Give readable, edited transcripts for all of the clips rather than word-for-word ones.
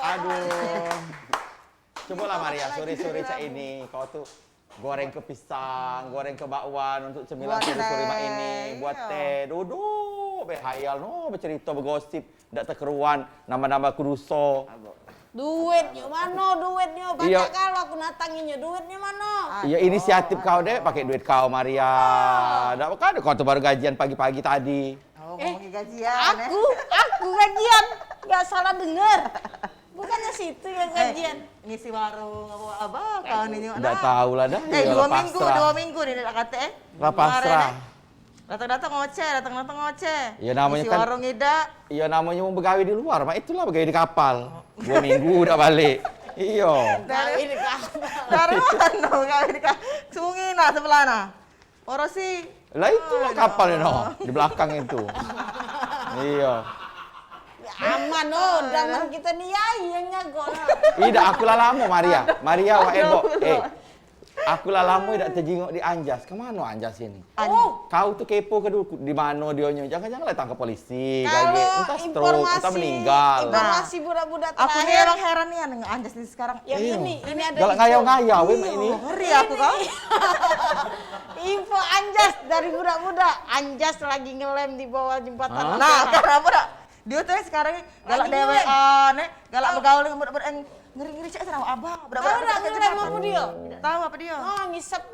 Aduh. Cobalah Maria, sore-sore cak ini. Kau tuh goreng ke pisang, goreng ke bakwan untuk cemilan sore-sore mak ini. Buat teh, duduk. Berhayal, no, bercerita, bergosip. Tidak terkeruan, nama-nama kuduso. Duitnya mana? Duitnya banyak kalau aku natanginya. Duitnya mana? Iya, inisiatif kau deh, pakai duit kau Maria. Tidak kan kau tuh baru gajian pagi-pagi tadi. Oh, ngomongin gajian. Aku gajian. Gak salah dengar. Bukannya situ yang gajian. Ngisi warung apa kau ini? Tidak tahu lah dah. 2 minggu nih dak kata Lah pasrah. Datang-datang ngoceh. Ya namanya ngisi kan warung ida. Iya namanya mau begawe di luar, mak itulah begawe di kapal. 2 minggu udah balik. Iya. Dari ini kapal. Dari mana kau di sungai nah sebelah nah. Orang sih. Lah itulah kapalnya no, di belakang itu. Iya. Aman oh, zaman kita nih yang nyago. Tidak, aku lah lama Maria. Maria wa ebo. Aku lah lama tidak terjenguk di Anjas. Kemana Anjas ini? Kau tuh kepo ke dulu di mana dionya. Jangan-jangan datang ke polisi. Entah stroke, entah meninggal. Informasi budak-budak Aku terakhir. memang heran nih dengan Anjas ini sekarang. Yang ini ada galak ngayau-ngayau ini. Ngeri aku kau. Info Anjas dari budak-budak. Anjas lagi ngelem di bawah jembatan. Nah, kenapa dak? Dia tuh sekarang galak dewean, galak bergaul dengan budak-budak yang ngeri-ngeri cek sama abang. Tahu enggak ngelem apa dia? Tahu apa dia? Ngisap.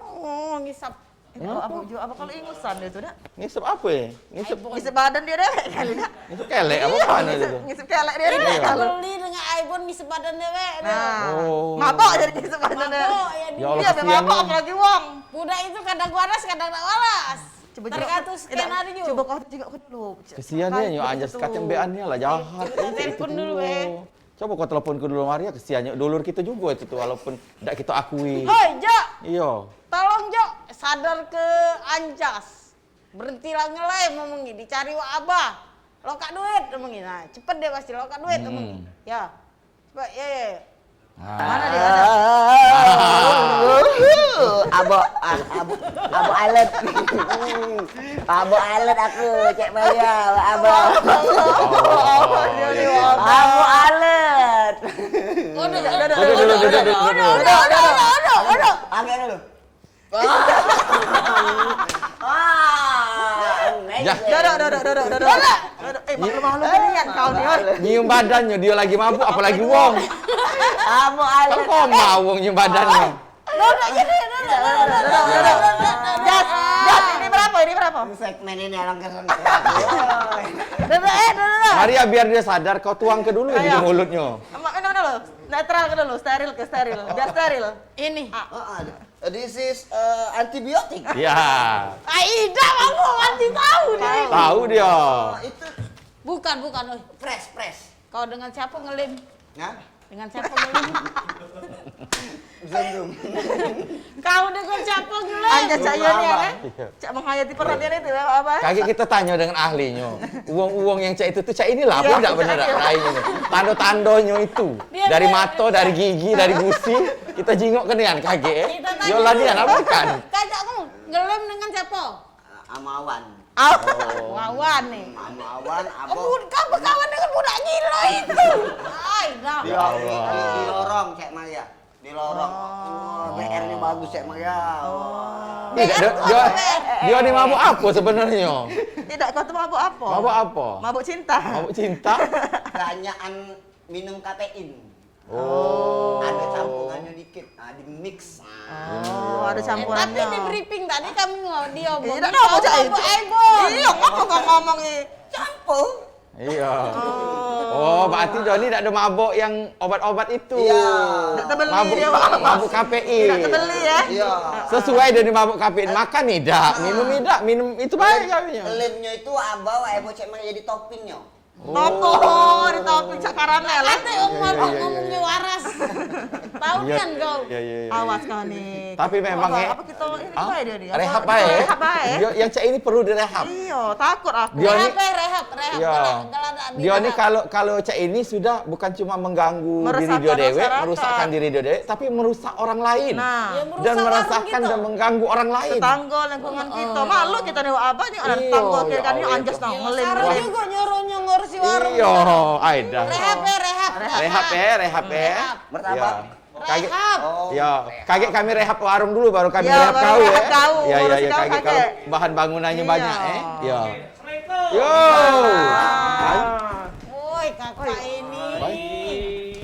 Apa kalau ingusan dia tuh dak? Ngisep apa ya? Ngisep badan dia dewek kali dak. Ngisep kelek apa apaan itu? Ngisep kelek dia dewek. Beli dengan iPhone ngisep badan dewek. Nah, mabok jadi ngisep badan dewek. Ya Allah, Dia mabok apalagi wong. Budak itu kadang waras, kadang tak waras. Tergantung skenario. Coba kau tengok dulu. Kesian dia, yo Anjas katanya beannya lah jahat. Telepon dulu Coba kau telepon ke dulu Maria, kesiannya dulur kita juga itu tuh walaupun tidak kita akui. Hoi, Jo. Iya. Tolong Jo, sadar ke Anjas. Berhentilah ngelem ngomongin, dicari wa abah. Lokak duit ngomongin. Nah, cepet deh pasti lokak duit ngomongin. Ya. Cepet, ya. Mana dia? Abo alet. Abo alet aku, Cek Maria, abo. Abo alet. Udah. Agak dulu. Malu-malu kalian kau nih. Nyium badannya, dia lagi mabuk apalagi wong. Abo alet. Kan koma wong nyium badannya. Jas, ini berapa? Segmen ini orang keren. Maria biar dia sadar kau tuang ke dulu di mulutnya. Minum dulu. Netral ke dulu, steril. Biar steril. Ini. This is antibiotik. Ya. Aida kamu nanti tahu nih. Tahu dia. Itu Bukan. fresh. Kau dengan siapa ngelim? Nah, Dengan siapa ngelim? zoom. Kau dengan siapa ngelim? Anjas cak iya nih ya. Iya. Cak menghayati perhatian itu apa? Kaki kita tanya dengan ahlinya. Uang-uang yang cak itu tuh cak inilah apa tidak benar lainnya nih. Tando-tandonya itu. Dari mata, dari gigi, dari gusi. Kita jingok ke nian kaki Yola nian apa kan? Kajak kamu ngelim dengan siapa? Amawan. Wawan nih. Amawan, abo. Kamu berkawan dengan budak gila itu. Aida. Di lorong, Cek Maria. Di lorong. BR-nya bagus, Cek Maria. Dia nih mabuk apa sebenarnya? Tidak, kau tuh mabuk apa? Mabuk apa? Mabuk cinta. Mabuk cinta? Kebanyakan minum kafein. Ada campurannya dikit. Nah, di mix. Ada campurannya. Tapi di briefing tadi kami dia Tidak ada Cak itu. Iya, kok ngomong Campur. Iya. Oh, berarti Joni tidak ada mabuk yang obat-obat itu. Iya. Tidak terbeli Mabuk, dia. mabuk kafein. Tidak terbeli ya. Iya. Sesuai dari mabuk kafein. Makan tidak, minum itu baik kafeinnya. Lemnya itu abah, ebo Cek Maria di toppingnya. Topo, di topping cak karamel. Nanti ngomongnya waras. Tahu kan kau? Awas kau nih. Tapi memang apa kita ini baik dia nih. Rehab baik. Rehab baik. Yang cak ini perlu direhab. Iya, takut aku. Dia ini Rehab. Iya. Dia ini kalau cak ini sudah bukan cuma mengganggu diri dia dewek, merusakkan diri dia dewek, tapi merusak orang lain. Nah, dan merasakan dan mengganggu orang lain. tetangga lingkungan kita. Malu kita nih abah nih ada tetangga kiri kan ini Anjas nang ngelim. Sekarang juga nyuruhnya ngurusi warung. Iya, Aida. Rehab. Rehab ya. Martabak. Kaget. Rehab. Ya, kaget kami rehab warung dulu baru kami Ya, rehab baru kau ya. rehab kau. Ya, Ngurusin kau kaget kaget. kalau bahan bangunannya Iya. banyak Ya. Yo. Woi, kakak ini.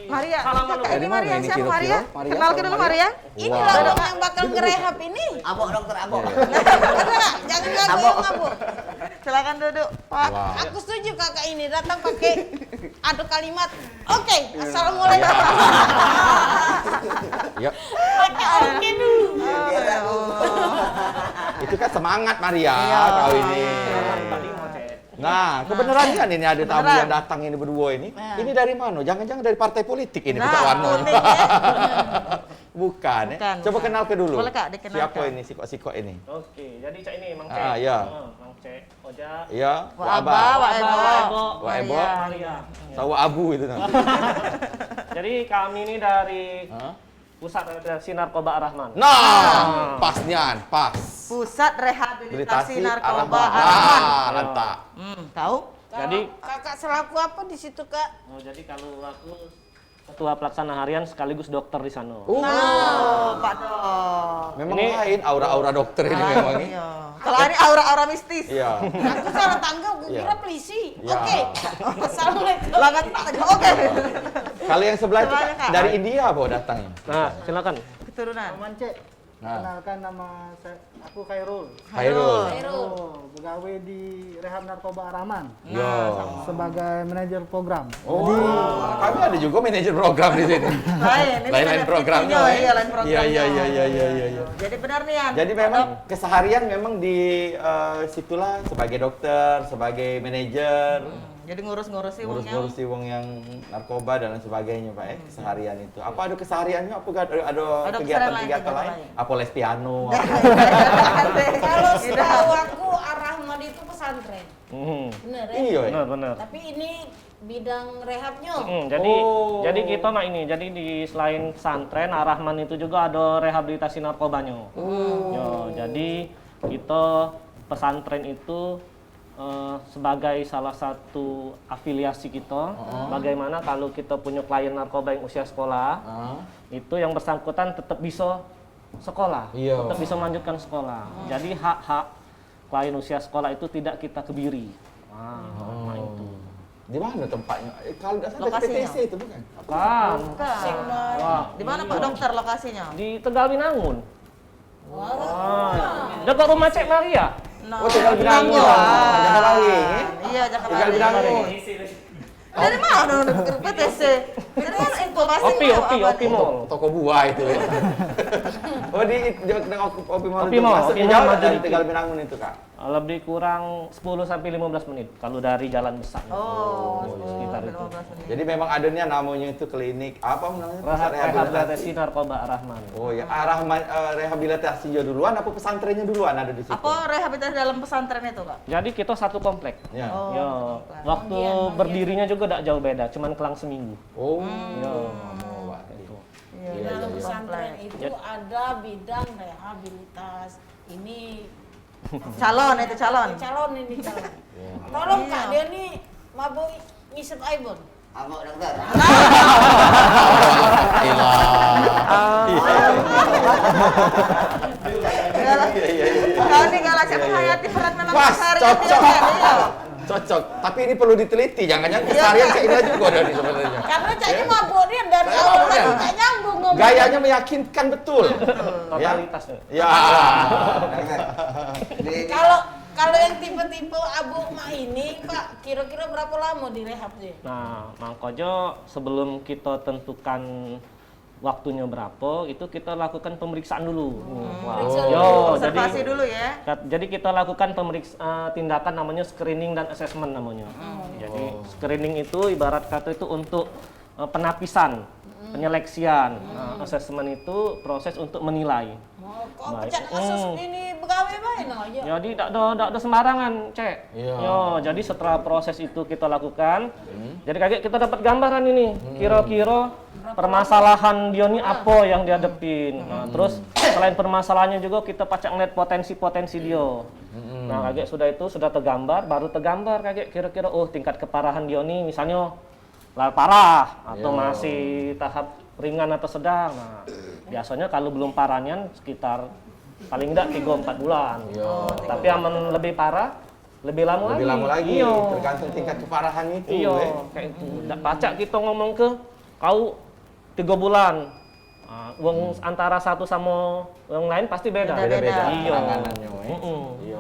Maria, Salam kakak dulu. ini Dari Maria, mana ini siapa Kiro-Kiro? Maria? Maria, Kenalkan kalau dulu Maria. Maria. Inilah orang yang bakal ngerehab ini. Abok dokter abok. Enggak, jangan ngabuk. Silakan duduk, Pak. Wah. Aku setuju kakak ini datang pakai adu kalimat. Oke, assalamualaikum. Ya, Pakai oke dulu. Biar aku. itu kan semangat Maria Iya. kau ini. Tadi mau cek. Nah, kebenaran kan ini ada tamu Beneran. yang datang ini berdua ini. Nah. Ini dari mana? Jangan-jangan dari partai politik ini, Nah, Pak Warno. unik ya. Bukan, ya. Bukan, Coba bukan. kenal ke dulu. Boleh, Kak, dikenalkan. Siapa ini sikok-sikok ini? Oke, jadi cek ini Mang Cek. Ah, ya. Mang Cek, Oja, Iya, Wak Aba, Wak Ebo. Wak Ebo. Maria. Maria. Tahu Abu itu namanya. Jadi kami ini dari Hah? Pusat Rehabilitasi Narkoba Ar-Rahman. Nah, pas nian, pas. Pusat Rehabilitasi Narkoba Ar-Rahman. Ar-Rahman. Ah, mantap. Tahu? Jadi- kakak selaku apa di situ, Kak? Oh, jadi kalau aku ketua pelaksana harian sekaligus dokter di sana. Oh, Pak Dok. Memang Ini- lain aura-aura dokter ini memang ini. Iya. Kalau ini aura-aura mistis. Iya. Aku salah tangga, gue Iya. kira polisi. Iya. Oke. Assalamualaikum. Langat tak aja. Oke. Kalau yang sebelah itu Sebelahnya, Kak. dari India bawa datangnya. Nah, silakan. Keturunan. Mance, Nah. kenalkan nama aku Khairul. Khairul. Khairul. Pegawai di Rehab Narkoba Ar-Rahman Yo. sebagai manajer program. Oh, kami ada juga manajer program di sini. Lain, ini Lain-lain ada programnya. PT-nya, iya, lain programnya. Iya. Jadi benar nih, Yan. Jadi memang keseharian memang di situlah sebagai dokter, sebagai manajer, Jadi ngurus-ngurusi uangnya. ngurus-ngurusi uang yang narkoba dan lain sebagainya, Pak. Kesehariannya itu. Apa ada kesehariannya? Apa ada Ada kegiatan-kegiatan kegiatan lain? lain. Apa les piano? Kalau setahu aku Ar-Rahman itu pesantren. Bener ya? Iya. Ya? Benar. Tapi ini bidang rehabnya. Jadi Oh. jadi kita nah ini, jadi di selain pesantren Ar-Rahman itu juga ada rehabilitasi narkobanya. Yo, jadi kita pesantren itu sebagai salah satu afiliasi kita, bagaimana kalau kita punya klien narkoba yang usia sekolah, itu yang bersangkutan tetap bisa sekolah, Iya. tetap bisa melanjutkan sekolah. Jadi hak-hak klien usia sekolah itu tidak kita kebiri. Nah itu. Di mana tempatnya? Kalau nggak salah Lokasinya? PTC itu bukan? Kan. Sing mai. Wah, Di mana Pak Dokter lokasinya? di Tegal Binangun. Dekat rumah Cek Maria. Nah, Oh, Tegal Binangun. Binangun. Jangan lari, ya? Iya, jangan Tegal lari. Binangun. Dari mana udah PTC? Dari mana informasi? Opi Mall. Toko buah itu ya. Oh di Opi Mall Opi itu Mall, masuk Opi jauh Mall maju dari dikit. Tegal Binangun itu, Kak. Lebih kurang 10 sampai 15 menit kalau dari jalan besar. Oh, sekitar itu. 15 menit. Jadi memang adanya namanya itu klinik apa namanya? Pusat Rehabilitasi Narkoba Ar-Rahman. Oh ya, rehabilitasinya duluan apa pesantrennya duluan ada di situ? Apa rehabilitasi dalam pesantren itu, Kak? Jadi kita satu komplek. Ya. Oh. Yo, waktu berdirinya juga tidak jauh beda, cuman kelang seminggu. Oh. Yo. Wah, itu. Iya, Iya, Dalam iya. pesantren itu ada bidang rehabilitas. Ini Calon itu calon. calon ini calon. Tolong Kak, dia nih mabuk ngisep aibon. Abok dokter. Kau nih galak siapa hayati peran memang Pas, keseharian cocok. tidak kan? Iya. Cocok. Tapi ini perlu diteliti, jangan-jangan keseharian Cak Indra juga dari sebenarnya. Karena Caknya mabuk dia dari awal kan nggak nyambung ngomong. Gayanya meyakinkan betul. Totalitas. Ya. Kalau yang tipe-tipe Abu Mak ini, Pak, kira-kira berapa lama direhab dia? Nah, Mang Kojo sebelum kita tentukan waktunya berapa, itu kita lakukan pemeriksaan dulu. Wah. Periksa Yo, Observasi dulu ya. Jadi kita lakukan tindakan namanya screening dan assessment namanya. Jadi screening itu ibarat kata itu untuk penapisan, penyeleksian. Assessment itu proses untuk menilai. Mau kok Baik. pecat kasus ini pegawai main aja. Jadi tidak ada sembarangan, Cek. Iya. Yo, jadi setelah proses itu kita lakukan, jadi kayak kita dapat gambaran ini, kira-kira permasalahan dia ini apa yang dihadapin. Nah, terus selain permasalahannya juga kita pacak ngeliat potensi-potensi dia. Nah, kayak sudah tergambar, baru tergambar kayak kira-kira tingkat keparahan dia ini misalnya parah atau Yo. masih tahap ringan atau sedang. Nah, biasanya kalau belum parahnya sekitar paling enggak 3-4 bulan. Yo. Tapi aman lebih parah, lebih lama Lebih lagi. lama lagi, Iya. tergantung tingkat keparahan itu. Iya, kayak itu. Nggak pacak kita ngomong ke kau 3 bulan. Nah, uang antara satu sama yang lain pasti beda. Beda-beda Iya. penanganannya. Mm-mm. Iya.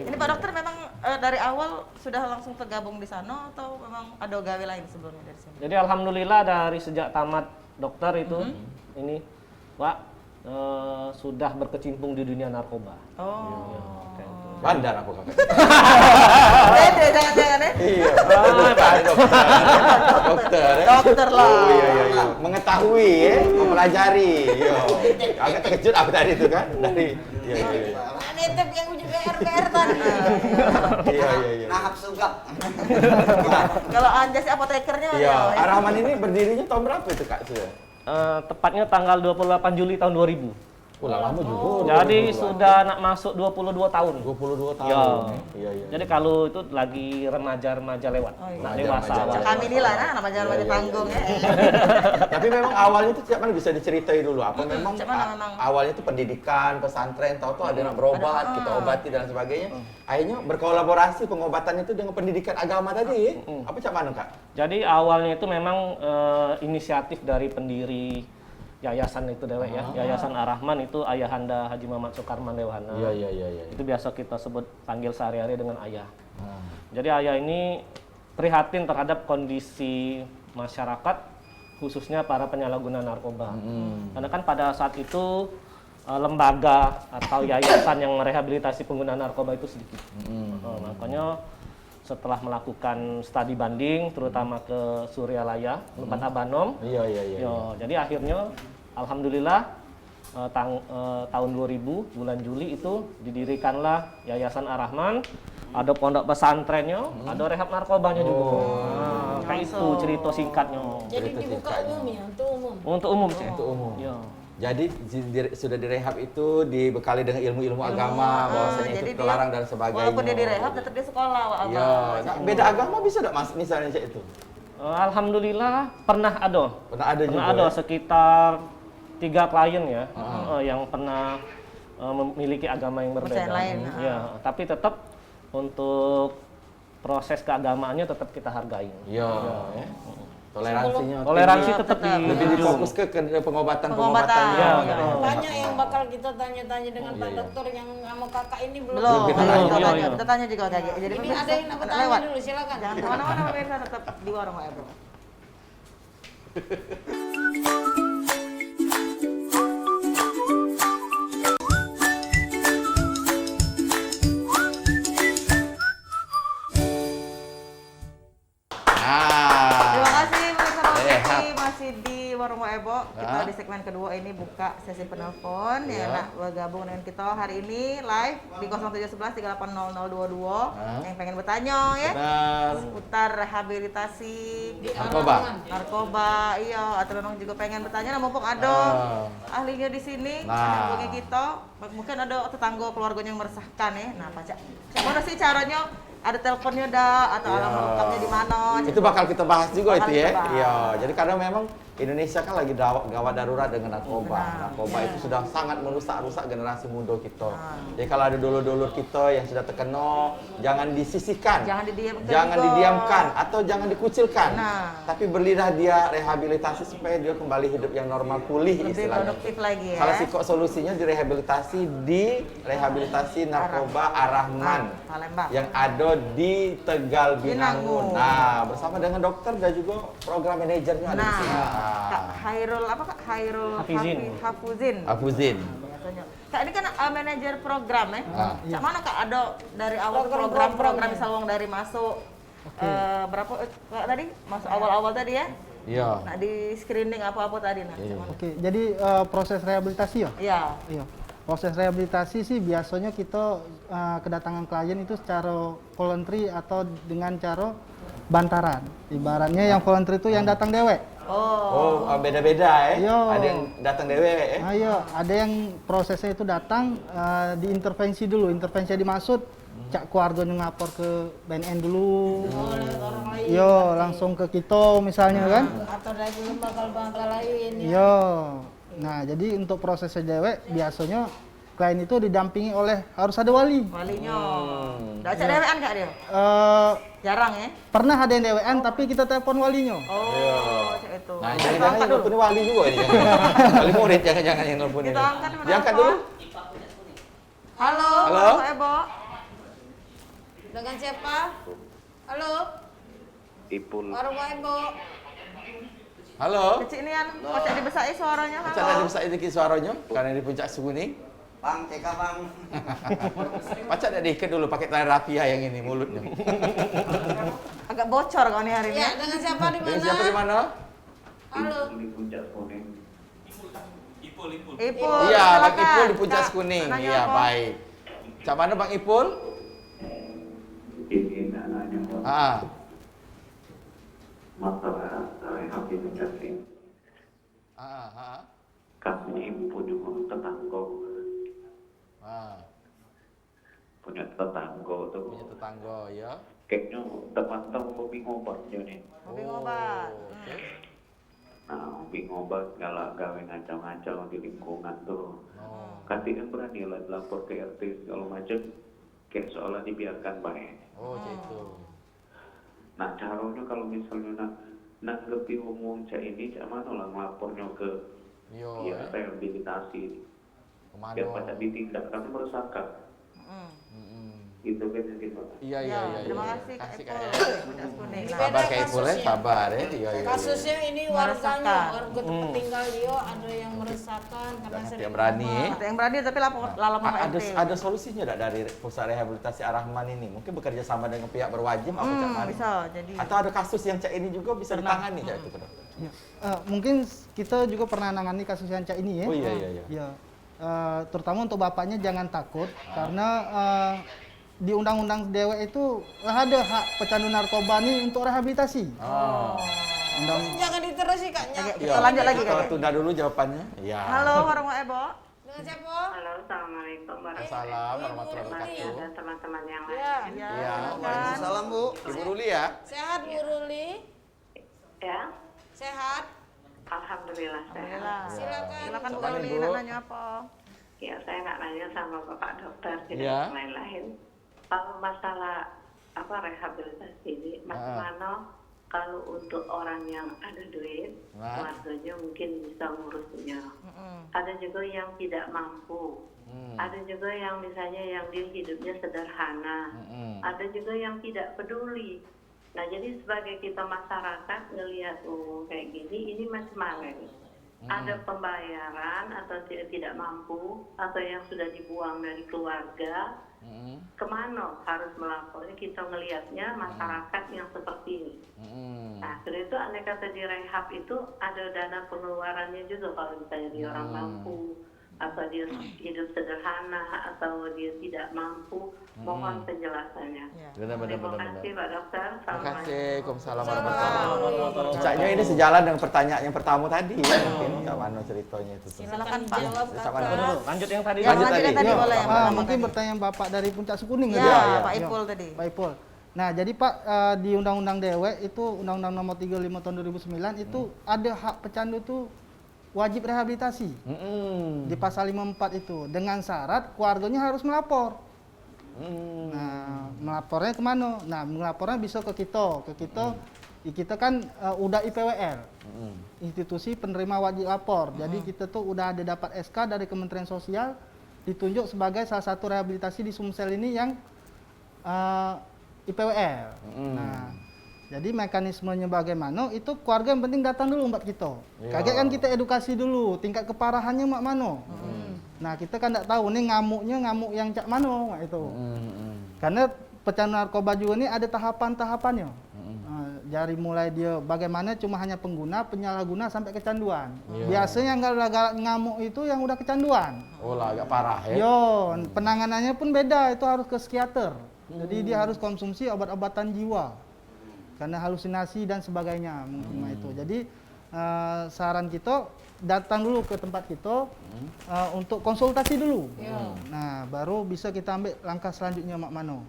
Ini Pak Dokter memang dari awal sudah langsung tergabung di sana atau memang ada gawe lain sebelumnya dari sini? Jadi alhamdulillah dari sejak tamat dokter itu ini Pak sudah berkecimpung di dunia narkoba. Oh. Kayak itu. Bandar aku kakak. Beda, jangan-jangan ya? Iya. Bukan dokter. Dokter. Dokter lah. Oh iya. Mengetahui ya, mempelajari. Yo. Agak terkejut aku tadi itu kan. Dari iya. Nah, nitip yang uji BR tadi. Iya. Nahap sugap. Kalau Anjas apotekernya Iya, ya? Ar-Rahman ini berdirinya tahun berapa itu Kak? Sudah? Tepatnya tanggal 28 Juli tahun 2000. Udah lama juga. Jadi sudah nak masuk 22 tahun. 22 tahun. Ya. Iya. Jadi kalau itu lagi remaja-remaja lewat, Oh, iya. nak Remaja- dewasa remaja. awal. Kami inilah, nah, nama jalan Iya. panggung ya. Tapi memang awalnya itu siapa bisa diceritai dulu apa memang Cak mana memang? awalnya itu pendidikan, pesantren, tahu-tahu ada yang berobat, kita obati dan sebagainya. Akhirnya berkolaborasi pengobatan itu dengan pendidikan agama tadi. Apa cak mana Kak? Jadi awalnya itu memang inisiatif dari pendiri yayasan itu dewek ya. Yayasan Ar-Rahman itu ayahanda Haji Muhammad Soekarman Dewhana. Iya. Itu biasa kita sebut panggil sehari-hari dengan ayah. Jadi ayah ini prihatin terhadap kondisi masyarakat khususnya para penyalahguna narkoba. Karena kan pada saat itu lembaga atau yayasan yang merehabilitasi pengguna narkoba itu sedikit. Makanya setelah melakukan studi banding terutama ke Suryalaya, tempat Abanom. Iya. Yo, jadi akhirnya alhamdulillah tahun 2000 bulan Juli itu didirikanlah Yayasan Ar-Rahman, ada pondok pesantrennya, ada rehab narkobanya juga. Nah, kayak itu cerita singkatnya. Jadi dibuka umum ya, untuk umum. Untuk umum, Cek. Untuk umum. Yo. Jadi sudah direhab itu dibekali dengan ilmu-ilmu agama, bahwasanya jadi itu dia- terlarang dan sebagainya. Walaupun dia direhab, tetap di sekolah, Wak Abang. Iya, nah, beda agama bisa enggak Mas misalnya cek itu? Alhamdulillah pernah ada. Pernah ada juga. Ada ya? sekitar 3 klien ya yang pernah memiliki agama yang berbeda. Percayaan lain, Ya, tapi tetap untuk proses keagamaannya tetap kita hargai. Iya. ya. Toleransinya Toleransi tinggi. tetap lebih di difokus ke pengobatan-pengobatan. Pengobatan. Iya, Ya. Banyak yang bakal kita tanya-tanya dengan Pak Iya. Dokter yang sama kakak ini belum. Belum, kita kita tanya. tanya, Iya. kita tanya juga kayak gitu. Jadi Ini pemirsa, ada yang nak nggak bertanya lewat. dulu, silakan. Jangan kemana-mana, pemirsa tetap di warung Wak Abang. Terima Nah. kasih pemirsa Kompas Rehat. TV, masih di Warung Wak Ebo. Kita Ah. di segmen kedua ini buka sesi penelpon Iya. yang nak bergabung dengan kita hari ini live di 0711 380022 yang pengen bertanya ya Benar. seputar rehabilitasi Narkoba. narkoba, iya, atau memang juga pengen bertanya, nah mumpung ada ahlinya di sini, Nah. hubungi kita, mungkin ada tetangga keluarganya yang meresahkan ya, nah Pak Cak, gimana sih caranya, ada teleponnya dah, atau Iya. alamat lengkapnya di mana? Itu bakal kita bahas juga Bakal itu ya. kita bahas. Iya, jadi karena memang Indonesia kan lagi gawat darurat dengan narkoba. Benar. Narkoba itu sudah sangat merusak generasi muda kita. Nah. Jadi kalau ada dulur-dulur kita yang sudah terkena, jangan disisihkan. Jangan didiamkan Jangan juga. didiamkan atau jangan dikucilkan. Nah. Tapi berilah dia rehabilitasi supaya dia kembali hidup yang normal, pulih Lebih istilahnya. produktif lagi ya. Salah satu solusinya di rehabilitasi narkoba Ar-Rahman Palembang. yang ada di Tegal Binangun. Binangun. Nah, bersama dengan dokter dan juga program manajernya ada di Nah, sini. Kak Hairul apa Kak? Hairul Hafizin. Hafuzin. Afuzin. Biasanya. Kak ini kan manajer program ya. Ah. Cak mana Kak ada dari awal program misal wong dari masuk berapa Kak, tadi masuk awal-awal tadi ya? Iya. Nah di screening apa-apa tadi nah. Cak mana? Oke, jadi proses rehabilitasi ya? Iya. Iya. Proses rehabilitasi sih biasanya kita kedatangan klien itu secara voluntary atau dengan cara bantaran. Ibaratnya yang voluntary itu yang datang dewek. Oh. Oh, beda-beda ya. Iya. Ada yang datang dewe ya. Ayo, ada yang prosesnya itu datang diintervensi dulu, intervensi dimaksud cak keluarganya ngapor ke BNN dulu. Orang lain. Yo, langsung ke kita misalnya kan. Atau dari lembaga-lembaga lain ya. Yo. Nah, jadi untuk proses dewek biasanya klien itu didampingi oleh harus ada wali. Walinya. Nggak cek dewean kak dia? Jarang ya? Pernah ada yang dewean tapi kita telepon walinya. Oh, cek itu. Nah, Kita jangan-jangan angkat yang dulu. nelfon wali juga ini. Wali murid jangan-jangan yang nelfon ini. Kita angkat dulu. Diangkat dulu. Halo, Halo? Pak Ebo. Dengan siapa? Halo? Ipul. Warung Ebo. Halo. Kecil ini kan, kocak dibesai suaranya. Halo. Macam ada besar sedikit suaranya karena di puncak Sukuning. Bang, TK bang. Macam ada diikat dulu pakai tali rapia yang ini mulutnya. Agak bocor kau nih hari ini. Ya, dengan siapa di Dengan mana? siapa di mana? Halo. Di puncak kuning. Ipul, Iya, Bang silakan. Ipul di puncak Kak, Sukuning. nanya Iya, apa? baik. Macam mana Bang Ipul? Ini anaknya Ah, masalah rehabilitasi. ah. Kami punya tetangga, punya tetangga tuh. Punya tetangga ya. Kayaknya teman-teman hobi ngobatnya nih. Hobi ngobat. Oke. Nah, hobi ngobat galak gawe ngacau-ngacau di lingkungan tuh. Oh. Katanya berani lah lapor ke RT segala macam. Kayak seolah dibiarkan baik. Oh, gitu. Nah, caranya kalau misalnya nanggepi umum cak ini, cak mana lah ngelapornya ke Yo, ya rehabilitasi. kemana? Biar pada ditindak, karena meresahkan. Gitu kan mungkin Pak. Iya. Terima kasih Kak Kasih Ipul. Kak. Puncak Kuning. Beda Sabar Kak Ipul ya, kasusnya. sabar ya. Iya. Kasusnya ini warganya, Meresahkan. warga tempat tinggal dia ada yang meresahkan karena Jangan sering yang berani. ngobat. Ada yang berani tapi lapor sama Ada RT. ada solusinya tak dari pusat rehabilitasi Ar-Rahman ini? Mungkin bekerja sama dengan pihak berwajib apa Cak Mari? Bisa jadi. Atau ada kasus yang Cak ini juga bisa ditangani Cak itu Pak? Mungkin kita juga pernah nangani kasus yang cak ini ya. Oh iya. Ya, terutama untuk bapaknya jangan takut karena di undang-undang dewek itu ada hak pecandu narkoba nih untuk rehabilitasi. Oh. Jangan diterusi Kak. Oke, Iya, kita lanjut lagi kita Kak. tunda dulu jawabannya. Iya. Halo, warung Ebo. Dengan siapa? Halo, assalamualaikum Assalamualaikum warahmatullahi wabarakatuh. dan teman-teman yang lain. Ya. Iya. Waalaikumsalam Bu. Ibu Ruli ya. Sehat Bu Ruli? Ya, Sehat? alhamdulillah sehat. Alhamdulillah. Silakan. Silakan Bu Silakan, Ruli, Ibu. nak nanya apa? Ya, saya nggak nanya sama Bapak Dokter, tidak Ya. yang lain-lain. Kalau masalah rehabilitasi ini, bagaimana kalau untuk orang yang ada duit, keluarganya mungkin bisa ngurusnya. Ada juga yang tidak mampu. Ada juga yang misalnya yang dia hidupnya sederhana. Ada juga yang tidak peduli. Nah, jadi sebagai kita masyarakat ngelihat kayak gini, ini macam mana nih? Ada pembayaran atau tidak mampu atau yang sudah dibuang dari keluarga, kemana harus melapornya? Kita ngelihatnya masyarakat yang seperti ini. Nah, sudah itu andai kata di rehab itu ada dana pengeluarannya juga kalau misalnya dia orang mampu atau dia hidup sederhana atau dia tidak mampu, mohon penjelasannya. Benar. Terima kasih Pak Dokter. Terima kasih. Waalaikumsalam Assalamualaikum. warahmatullahi wabarakatuh. Caknya ini sejalan dengan pertanyaan yang pertama tadi ya. Mungkin Cak Mano ceritanya itu. Silakan Pak. Jawab Cak Mano. Kakak. Lanjut yang tadi. Yang Lanjut lanjut yang tadi. tadi Ya, boleh yang pertama mungkin tadi. bertanya Bapak dari Puncak Sukuning Ya, Iya. Pak Ya. Ipul tadi. Pak Ipul. Nah, jadi Pak di Undang-Undang Dewek itu Undang-Undang Nomor 35 Tahun 2009 itu ada hak pecandu itu wajib rehabilitasi. Di pasal 54 itu dengan syarat keluarganya harus melapor. Nah, melapornya kemana? Nah, melapornya bisa ke kita. Kita kan udah IPWR, institusi penerima wajib lapor. Jadi kita tuh udah ada dapat SK dari Kementerian Sosial ditunjuk sebagai salah satu rehabilitasi di Sumsel ini yang IPWR. Nah, jadi mekanismenya bagaimana? Itu keluarga yang penting datang dulu mbak kita. Kaget kan kita edukasi dulu tingkat keparahannya mak mano. Nah kita kan tidak tahu nih ngamuk yang cak mano itu. Karena pecandu narkoba juga ini ada tahapan-tahapannya. Dari mulai dia bagaimana cuma hanya pengguna, penyalahguna sampai kecanduan. Biasanya yang galak ngamuk itu yang udah kecanduan. Oh lah agak parah ya. Yo, penanganannya pun beda, itu harus ke psikiater. Jadi dia harus konsumsi obat-obatan jiwa. Karena halusinasi dan sebagainya mungkin itu. Jadi saran kita datang dulu ke tempat kita untuk konsultasi dulu. Nah, baru bisa kita ambil langkah selanjutnya mak mano.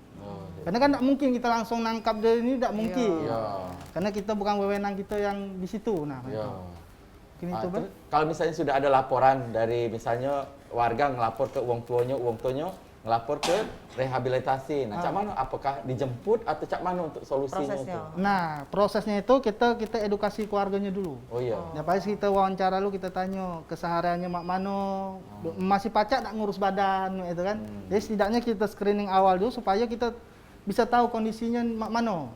Karena kan tidak mungkin kita langsung nangkap dia ini, tidak mungkin. Iya. Karena kita bukan wewenang kita yang di situ. Nah, Iya. mungkin itu Bang. Kalau misalnya sudah ada laporan dari misalnya warga ngelapor ke uang tuanya ngelapor ke rehabilitasi. Nah, cak mana? Apakah dijemput atau cak mana untuk solusinya Prosesnya. itu? Nah, prosesnya itu kita edukasi keluarganya dulu. Oh iya. Ya pasti kita wawancara lu, kita tanya kesehariannya mak mano, masih pacak tak ngurus badan itu kan. Jadi setidaknya kita screening awal dulu supaya kita bisa tahu kondisinya mak mano.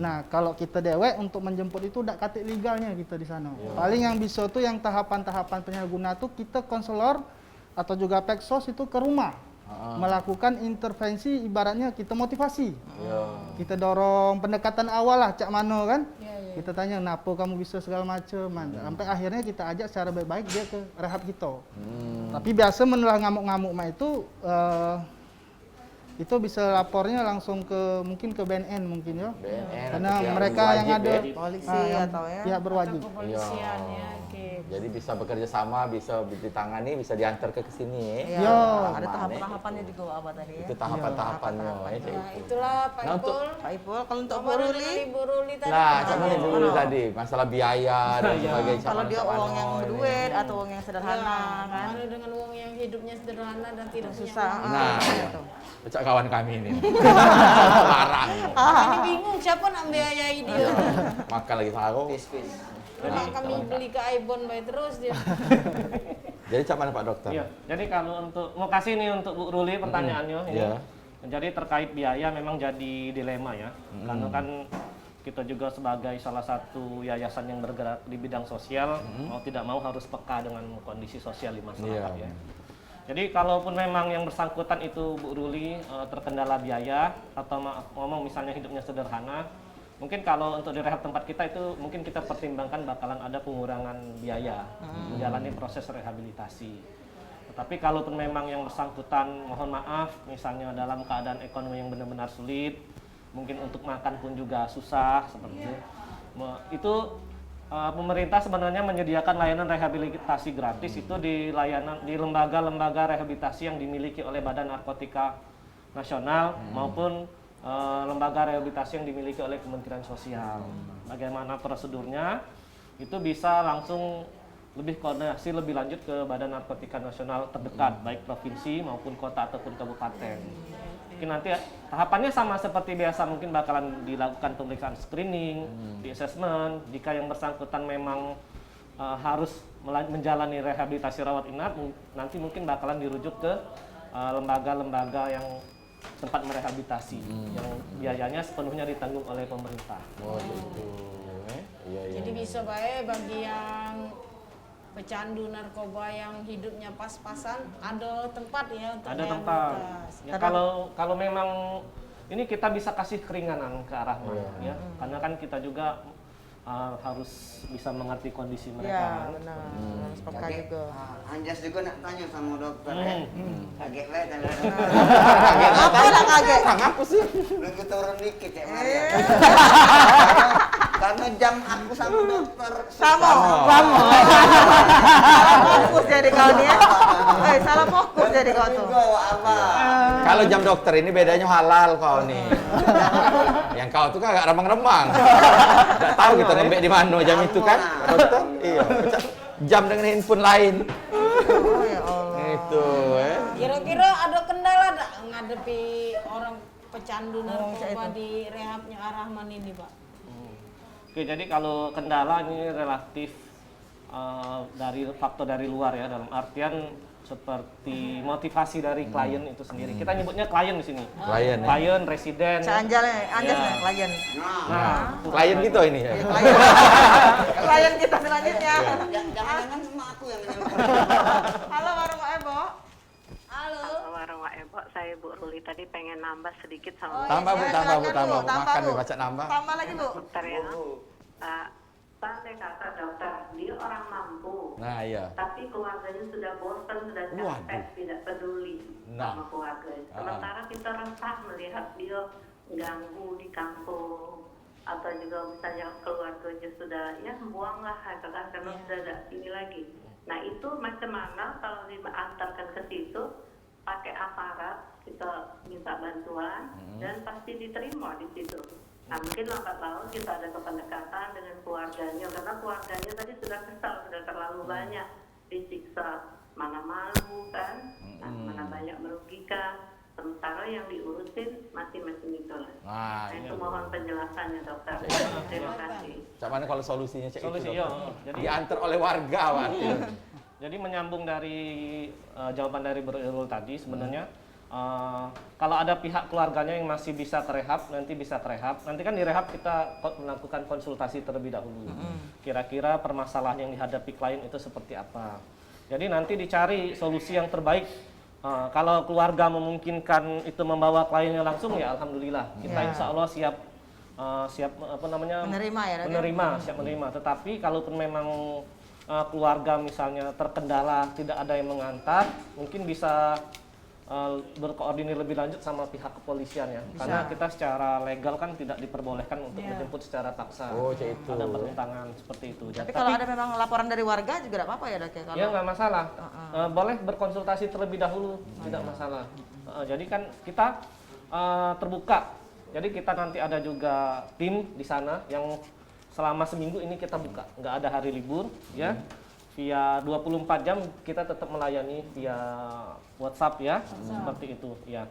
Nah, kalau kita dewek untuk menjemput itu udah katik legalnya kita di sana. Paling yang bisa tuh yang tahapan-tahapan penyalahguna tuh kita konselor atau juga peksos itu ke rumah. Melakukan intervensi, ibaratnya kita motivasi. Kita dorong pendekatan awal lah, cak mano kan. Kita tanya, kenapa kamu bisa segala macam. Sampai akhirnya kita ajak secara baik-baik dia ke rehab kita. Tapi biasa menelah ngamuk-ngamuk mah itu bisa lapornya langsung ke mungkin ke BNN mungkin ya. BNN Karena atau pihak mereka yang berwajib ada ya. Polisi yang atau ya. pihak berwajib. Kepolisian ya, oke. Jadi bisa bekerja sama, bisa ditangani, bisa diantar ke sini Iya, Yo. ada tahap-tahapannya juga Abah tadi ya. Itu tahapan-tahapannya ya, Cak Nah, Ipul. itulah Pak Nah, untuk- Ipul. Pak Ipul, kalau untuk Bu Kemarin Ruli, dengan Ibu Ruli tadi. Nah, cak mana dulu tadi masalah biaya dan sebagainya. kalau dia uang yang ini. berduit atau uang yang sederhana kan. Ada dengan uang yang hidupnya sederhana dan tidak punya Susah. uang. Nah, Gitu. Cak kawan kami ini. Larang. Ini bingung siapa nak biayai dia. Makan lagi sarung. Pis-pis. Memang kami beli ke Ibon baik terus dia. Jadi cak mana Pak Dokter? Iya, jadi kalau untuk mau kasih nih untuk Bu Ruli pertanyaannya ini. Iya. Jadi terkait biaya memang jadi dilema ya. Karena kan kita juga sebagai salah satu yayasan yang bergerak di bidang sosial, mau tidak mau harus peka dengan kondisi sosial di masyarakat Iya. ya. Jadi kalaupun memang yang bersangkutan itu Bu Ruli terkendala biaya atau ngomong misalnya hidupnya sederhana, mungkin kalau untuk di rehab tempat kita itu mungkin kita pertimbangkan bakalan ada pengurangan biaya menjalani proses rehabilitasi. Tetapi kalaupun memang yang bersangkutan mohon maaf misalnya dalam keadaan ekonomi yang benar-benar sulit, mungkin untuk makan pun juga susah seperti itu pemerintah sebenarnya menyediakan layanan rehabilitasi gratis itu di lembaga-lembaga rehabilitasi yang dimiliki oleh Badan Narkotika Nasional maupun lembaga rehabilitasi yang dimiliki oleh Kementerian Sosial. Bagaimana prosedurnya? Itu bisa langsung lebih koordinasi lebih lanjut ke Badan Narkotika Nasional terdekat, baik provinsi maupun kota ataupun kabupaten. Mungkin nanti tahapannya sama seperti biasa, mungkin bakalan dilakukan pemeriksaan screening, di assessment. Jika yang bersangkutan memang harus menjalani rehabilitasi rawat inap, nanti mungkin bakalan dirujuk ke lembaga-lembaga yang tempat merehabilitasi, yang biayanya sepenuhnya ditanggung oleh pemerintah. Oh, gitu. Iya, iya. Jadi bisa baik bagi yang pecandu narkoba yang hidupnya pas-pasan ada tempat ya untuk Ada tempat. rehabilitasi. Ya, kalau memang ini kita bisa kasih keringanan ke arah mana ya, karena kan kita juga harus bisa mengerti kondisi mereka. Iya, kan. benar. Harus peka Kaget. juga. Anjas juga nak tanya sama dokter ya. Kaget lah tadi. Apa lah kaget? Apa sih? Nunggu turun dikit ya Maria. Karena jam aku sama dokter Sama. Salah fokus jadi kau nih ya. Salah fokus jadi kau tuh. juga Abah. Kalau jam dokter ini bedanya halal kau nih. Yang kau tuh kan agak remang-remang. Nggak tahu kita lembek di mana jam itu kan, Pak Dokter. Iya. Jam dengan handphone lain. Oh ya Allah. Itu, Kira-kira ada kendala tak ngadepi orang pecandu narkoba di rehabnya Ar-Rahman ini, Pak? Oke, jadi kalau kendala ini relatif dari faktor dari luar ya, dalam artian seperti motivasi dari klien itu sendiri. Kita nyebutnya klien di sini. Klien ya. Klien, residen. Anjas nih, Ya. klien. Nah, Klien gitu ini ya. Klien kita selanjutnya. Jangan-jangan cuma aku yang menelpon. Halo warung Ebo. Halo. Warung Wak Ebo, saya Bu Ruli tadi pengen nambah sedikit sama Tambah Bu, tambah Bu, tambah Bu. Tambah, Makan Bu. Bu, baca nambah. Tambah lagi Bu. dokter ya. Saya kata dokter, dia orang mampu, Nah, iya. tapi keluarganya sudah bosan, sudah capek, Waduh. tidak peduli Nah. sama keluarganya. Sementara kita resah melihat dia ganggu di kampung, atau juga misalnya keluarganya sudah ya buanglah karena sudah ada ini lagi. Nah itu macam mana kalau diantarkan ke situ, pakai aparat, kita minta bantuan dan pasti diterima di situ. Nah mungkin lambat laun kita ada pendekatan dengan keluarganya, karena keluarganya tadi sudah kesal, sudah terlalu banyak disiksa, mana malu kan, mana banyak merugikan, sementara yang diurusin masing-masing itulah. Nah, itu mohon penjelasannya dokter. Terima kasih. Cak mana kalau solusinya cek Solusi, itu, ya. dokter? Jadi- Diantar oleh warga, Pak. Jadi menyambung dari jawaban dari Bro Irul tadi, sebenarnya kalau ada pihak keluarganya yang masih bisa terehab, nanti bisa terehab. Nanti kan di rehab kita melakukan konsultasi terlebih dahulu. Kira-kira permasalahan yang dihadapi klien itu seperti apa. Jadi nanti dicari solusi yang terbaik. Kalau keluarga memungkinkan itu membawa kliennya langsung, ya alhamdulillah. Kita insya Allah siap Menerima ya, Dok? siap menerima. Tetapi kalaupun memang keluarga misalnya terkendala, tidak ada yang mengantar, mungkin bisa berkoordinir lebih lanjut sama pihak kepolisian ya. Karena kita secara legal kan tidak diperbolehkan untuk menjemput secara paksa. Oh, cek itu. Ada pertentangan seperti itu. Tapi kalau ada memang laporan dari warga juga tidak apa-apa ya, Dok ya? Kalau Ya nggak masalah. Boleh berkonsultasi terlebih dahulu, tidak masalah. Jadi kan kita terbuka. Jadi kita nanti ada juga tim di sana yang selama seminggu ini kita buka, nggak ada hari libur, ya. Via 24 jam kita tetap melayani via WhatsApp ya, seperti itu ya.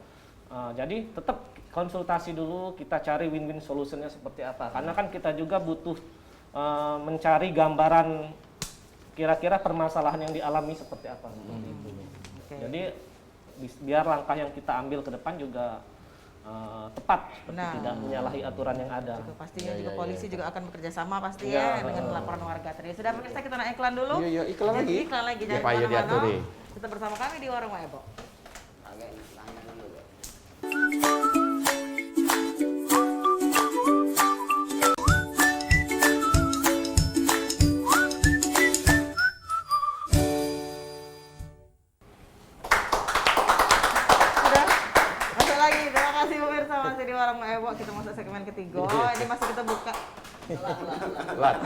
Jadi tetap konsultasi dulu, kita cari win-win solutionnya seperti apa. Karena kan kita juga butuh mencari gambaran kira-kira permasalahan yang dialami seperti apa. Seperti itu. Jadi biar langkah yang kita ambil ke depan juga tepat, seperti tidak menyalahi aturan yang ada. pastinya juga polisi juga akan bekerja sama pasti ya dengan laporan warga tadi. Sudah pemirsa, kita naik iklan dulu. Iya, iklan lagi. Iklan lagi, Ya, jangan Pak, ya, kemana-mana. diatur, deh. Tetap bersama kami di Warung Ebo. Agak nanya dulu, Dok. Sudah masuk lagi. Terima kasih pemirsa, masih di Warung Ebo. Kita masuk segmen ketiga. Ini masih kita buka. Lat.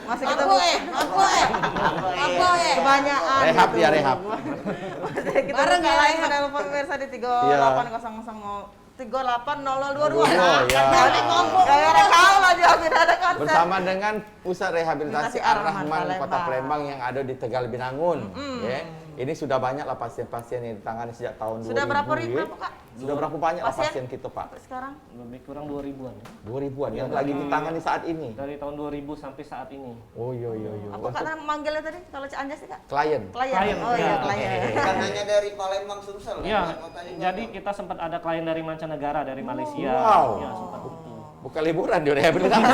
Masih kita Aku buka. Aku Kebanyakan. Rehab gitu. ya, rehab. Masih kita Bareng buka ya, lagi rehab. pada telepon pemirsa di Iya. 3800 380022. Oh, ya. Gara-gara kau lagi hampir ada konser. Bersama dengan Pusat Rehabilitasi Ar-Rahman Ar-Rahman Kota Palembang. Palembang yang ada di Tegal Binangun. Ya. Ini sudah banyak lah pasien-pasien yang ditangani sejak tahun 2000. Sudah berapa ribu, ya. Pak? Sudah berapa banyak lah Pasien? pasien kita, Pak? Sekarang Lebih kurang 2000-an ya. 2000-an yang lagi ditangani saat ini. Dari tahun 2000 sampai saat ini. Oh, iya. apa Kak Nam manggilnya tadi kalau Cik Anjas sih, Kak? Klien. Klien. Oh iya, ya. klien. Bukan hanya dari Palembang Sumsel, Iya, kan? Kotanya juga jadi ada. kita sempat ada klien dari mancanegara, dari Malaysia. Wow. Ya, sempat itu. Bukan liburan di rehabilitasi.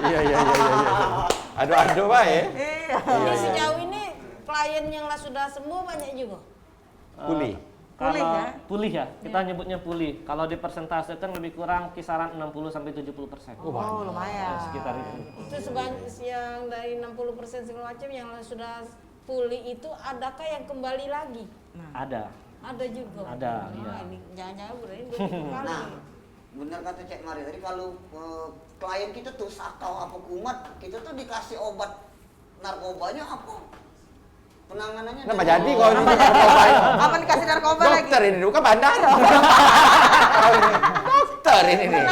Iya. Aduh, Pak ya. Iya. Jadi sejauh ini klien yang lah sudah sembuh banyak juga. Pulih. Pulih Kalau ya? pulih ya, kita nyebutnya pulih. Kalau di persentase kan lebih kurang kisaran 60 sampai 70%. Oh, lumayan. Sekitar itu. Itu sebanyak yang dari 60% segala macam yang lah sudah pulih itu, adakah yang kembali lagi? Ada. Ada juga. Ada, iya. Ini jangan-jangan berarti 20 kali. Nah, benar kata Cek Mari tadi, kalau klien kita tuh sakau apa kumat, kita tuh dikasih obat narkobanya apa? Penanganannya Kenapa dari- jadi kalau ini narkoba? Apa dikasih narkoba lagi? Dokter ini bukan bandar. Dokter ini nih.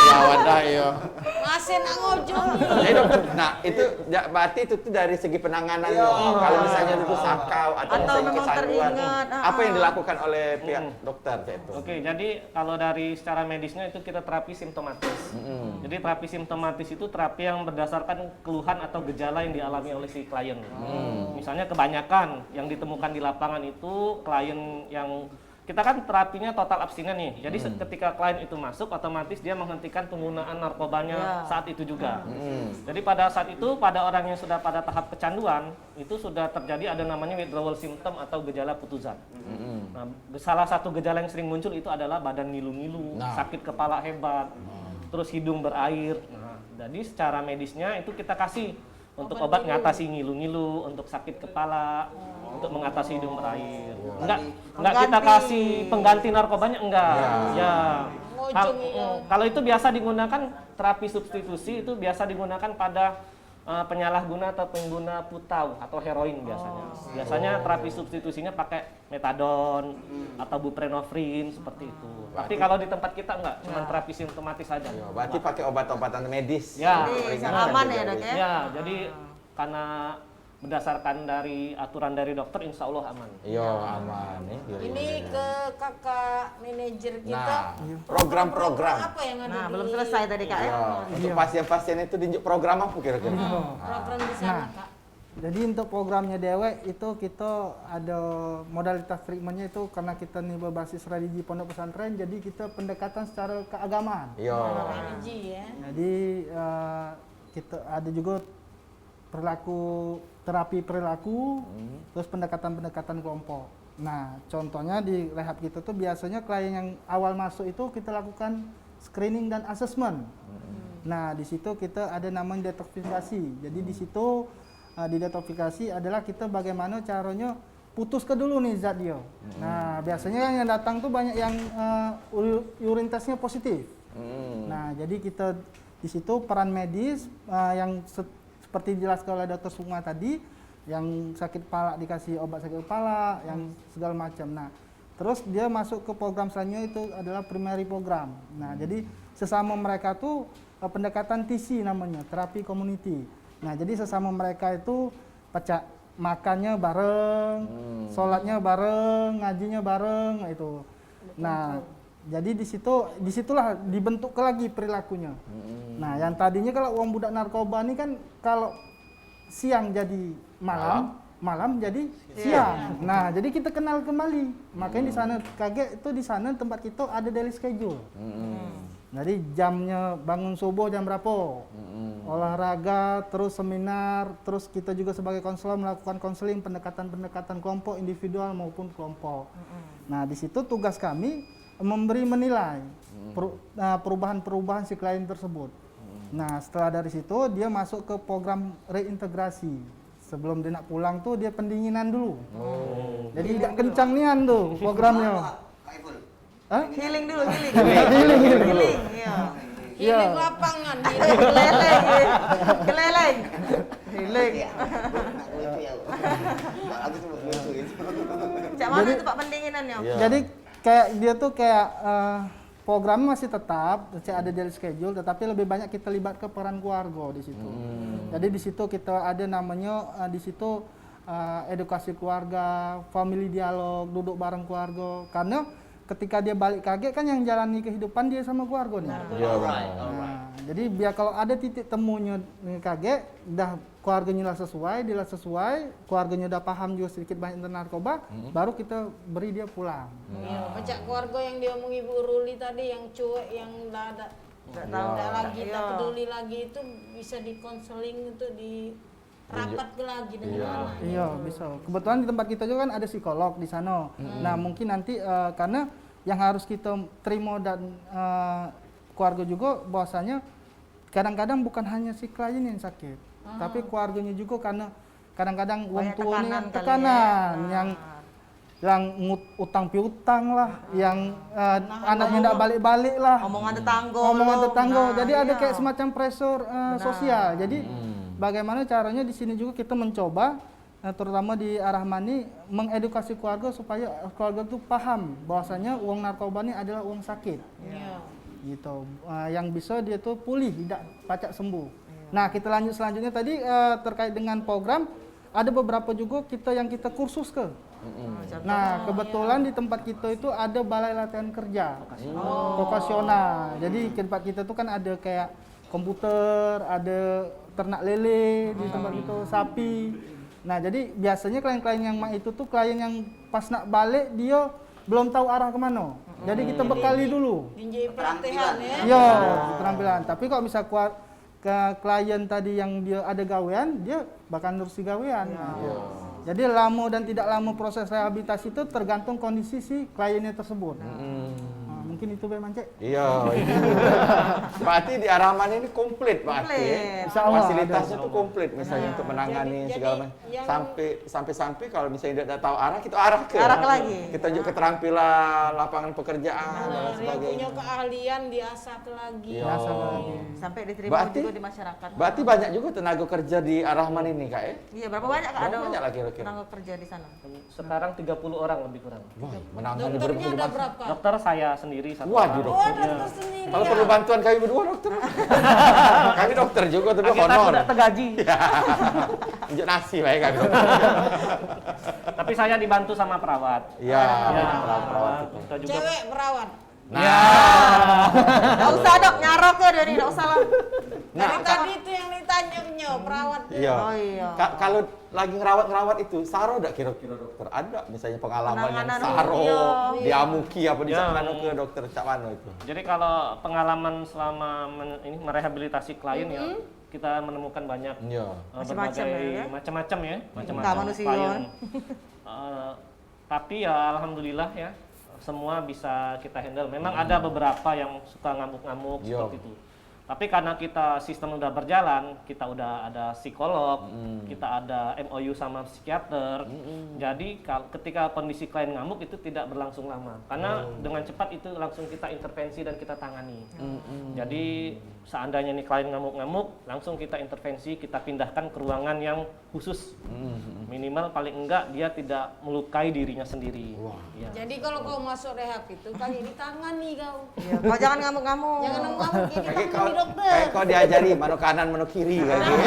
Ya wadah yo. Masih nak ngojong. Dokter, nah itu berarti itu tuh dari segi penanganan yo. Kalau misalnya itu sakau atau Atau misalnya memang kecanduan, teringat, apa yang dilakukan oleh pihak dokter itu? Oke, jadi kalau dari secara medisnya itu kita terapi simptomatis. Jadi terapi simptomatis itu terapi yang berdasarkan keluhan atau gejala yang dialami oleh si klien. Misalnya kebanyakan yang ditemukan di lapangan itu klien yang kita kan terapinya total abstinen nih. Jadi ketika klien itu masuk, otomatis dia menghentikan penggunaan narkobanya saat itu juga. Jadi pada saat itu, pada orang yang sudah pada tahap kecanduan, itu sudah terjadi ada namanya withdrawal symptom atau gejala putusan. Nah, salah satu gejala yang sering muncul itu adalah badan ngilu-ngilu, sakit kepala hebat, terus hidung berair. Nah, jadi secara medisnya itu kita kasih untuk obat ngatasi ngilu-ngilu, untuk sakit kepala, untuk mengatasi hidung berair. Enggak kita kasih pengganti narkobanya, enggak. Ya. Ngojong iya. Kalau itu biasa digunakan terapi substitusi, itu biasa digunakan pada penyalahguna atau pengguna putau atau heroin biasanya. Biasanya terapi substitusinya pakai metadon atau buprenorfin seperti itu. Tapi kalau di tempat kita enggak, cuma terapi simptomatis saja. Berarti pakai obat-obatan medis. Ya, aman ya dok ya? Ya, jadi karena berdasarkan dari aturan dari dokter, insya Allah aman. Iya, aman. Ini ke kakak manajer kita. Nah, program-program. Apa yang ada Nah, di belum selesai tadi kak ya? Iya, untuk pasien-pasien itu diunjuk program apa kira-kira? program di sana, Nah, Kak? jadi untuk programnya Dewe itu kita ada modalitas treatmentnya itu karena kita nih berbasis religi pondok pesantren, jadi kita pendekatan secara keagamaan. Iya. Religi ya. Jadi kita ada juga terapi perilaku, terus pendekatan-pendekatan kelompok. Nah, contohnya di rehab kita tuh biasanya klien yang awal masuk itu kita lakukan screening dan assessment. Nah, di situ kita ada namanya detoksifikasi. Jadi di situ di detoksifikasi adalah kita bagaimana caranya putus ke dulu nih zat dia. Nah, biasanya yang datang tuh banyak yang urine testnya positif. Nah, jadi kita di situ peran medis yang seperti dijelaskan oleh Dr. Sukma tadi, yang sakit kepala dikasih obat sakit kepala, yang segala macam. Nah, terus dia masuk ke program selanjutnya itu adalah primary program. Nah, jadi sesama mereka tuh pendekatan TC namanya, terapi community. Nah, jadi sesama mereka itu pecah makannya bareng, sholatnya bareng, ngajinya bareng itu. Nah, jadi disitulah dibentuk lagi perilakunya. Nah, yang tadinya kalau uang budak narkoba ini kan kalau siang jadi malam, malam jadi siang. Nah, jadi kita kenal kembali. Makanya di sana kaget itu di sana tempat kita ada daily schedule. Jadi jamnya bangun subuh jam berapa, olahraga, terus seminar, terus kita juga sebagai konselor melakukan konseling pendekatan-pendekatan kelompok individual maupun kelompok. Nah, di situ tugas kami menilai perubahan-perubahan si klien tersebut. Nah, setelah dari situ dia masuk ke program reintegrasi. Sebelum dia nak pulang tuh dia pendinginan dulu. Jadi tidak kencang nian tuh programnya. Healing dulu, healing. Healing. Iya. Healing lapangan, Keleleng, keleleng. Healing. Cak mana itu Pak pendinginannya? Jadi kayak dia tuh kayak program masih tetap ada daily schedule, tetapi lebih banyak kita libat ke peran keluarga di situ. Jadi di situ kita ada namanya di situ edukasi keluarga, family dialog, duduk bareng keluarga. Karena ketika dia balik kaget kan yang jalani kehidupan dia sama keluarga nih. Nah, jadi biar kalau ada titik temunya kaget, dah keluarganya lah sesuai, dia lah sesuai, keluarganya udah paham juga sedikit banyak tentang narkoba, baru kita beri dia pulang. Iya, pecah keluarga yang diomong Ibu Ruli tadi, yang cuek, yang tidak lagi, tak peduli lagi, itu bisa dikonseling untuk rapat ke lagi dengan anak. Iya, bisa. Kebetulan di tempat kita juga kan ada psikolog di sana. Nah, mungkin nanti karena yang harus kita terima dan keluarga juga bahwasanya kadang-kadang bukan hanya si klien yang sakit, tapi keluarganya juga karena kadang-kadang uang tua ini tekanan yang utang piutang lah, yang anaknya tidak balik-balik lah, Omongan tetangga. Jadi ada kayak semacam pressure sosial. Jadi bagaimana caranya di sini juga kita mencoba, terutama di Ar-Rahmani, mengedukasi keluarga supaya keluarga itu paham bahwasanya uang narkoba ini adalah uang sakit. Gitu. Yang bisa dia tuh pulih, tidak pacak sembuh. Nah, kita lanjut selanjutnya tadi terkait dengan program, ada beberapa juga yang kita kursus ke. Nah, kebetulan di tempat kita itu ada balai latihan kerja vokasional. Jadi di tempat kita tuh kan ada kayak komputer, ada ternak lele di tempat itu, sapi. Nah, jadi biasanya klien-klien yang itu tuh klien yang pas nak balik dia belum tahu arah kemana. Jadi kita bekali dulu. Menjadi pelatihan ya. Iya, keterampilan. Tapi kalau misal ke klien tadi yang dia ada gawean, dia bakal nerusi gawean. Jadi lama dan tidak lama proses rehabilitasi itu tergantung kondisi si kliennya tersebut. Mungkin mungkin itu memang Cek. Iya, itu. Berarti di Ar-Rahman ini komplit berarti. Komplit. Insya Allah Fasilitasnya ada. tuh komplit misalnya untuk menangani Jadi segala macam. yang- Sampai kalau misalnya tidak tahu arah, kita arah ke. Arah ke lagi. Kita tunjuk keterampilan, lapangan pekerjaan dan Yang punya sebagainya. keahlian diasah lagi. Iya. Biasa lagi. Sampai diterima Berarti- juga di masyarakat. Berarti banyak juga tenaga kerja di Ar-Rahman ini, Kak ya? Iya, berapa banyak Kak Berapa ada banyak lah kira-kira? tenaga kerja di sana? Sekarang 30 orang lebih kurang. Wah, menangani Dokternya ada berbagai macam. berapa? Dokter saya sendiri satu Waduh, orang. Oh, dokter sendiri. Kalau ya. perlu bantuan kami berdua dokter. Kami dokter juga tapi Kita honor. tidak tergaji. Injek nasi lah ya kami dokter. Tapi saya dibantu sama perawat. Iya, Ya, perawat. kita juga Cewek perawat. Nah, Nggak usah dok, nyarok ya dari nggak usah lah. Dari tadi itu yang ditanya perawat. iya. Oh iya. Kalau lagi ngerawat itu saro enggak kira-kira dokter? Ada misalnya pengalaman yang Penanganan, saro, iya. diamuki apa di Ya. sana ke dokter Cak Mano itu. Jadi kalau pengalaman selama ini merehabilitasi klien ya, kita menemukan banyak Iya. Macam-macam berbagai ya. macam-macam ya, macam-macam Entah manusia. klien. Tapi ya alhamdulillah ya, semua bisa kita handle. Memang ada beberapa yang suka ngamuk-ngamuk Iya. seperti itu. Tapi karena kita sistem udah berjalan, kita udah ada psikolog, kita ada MOU sama psikiater. Jadi ketika kondisi klien ngamuk itu tidak berlangsung lama. Karena dengan cepat itu langsung kita intervensi dan kita tangani. Jadi seandainya nih klien ngamuk-ngamuk, langsung kita intervensi, kita pindahkan ke ruangan yang khusus. Minimal paling enggak dia tidak melukai dirinya sendiri. Ya. Jadi kalau kau masuk rehab itu kali ditangani kau. Iya. Kau jangan ngamuk-ngamuk. Jangan ngamuk ini Kayak ditangani dokter. kayak kau diajari mano kanan mano kiri kan gitu.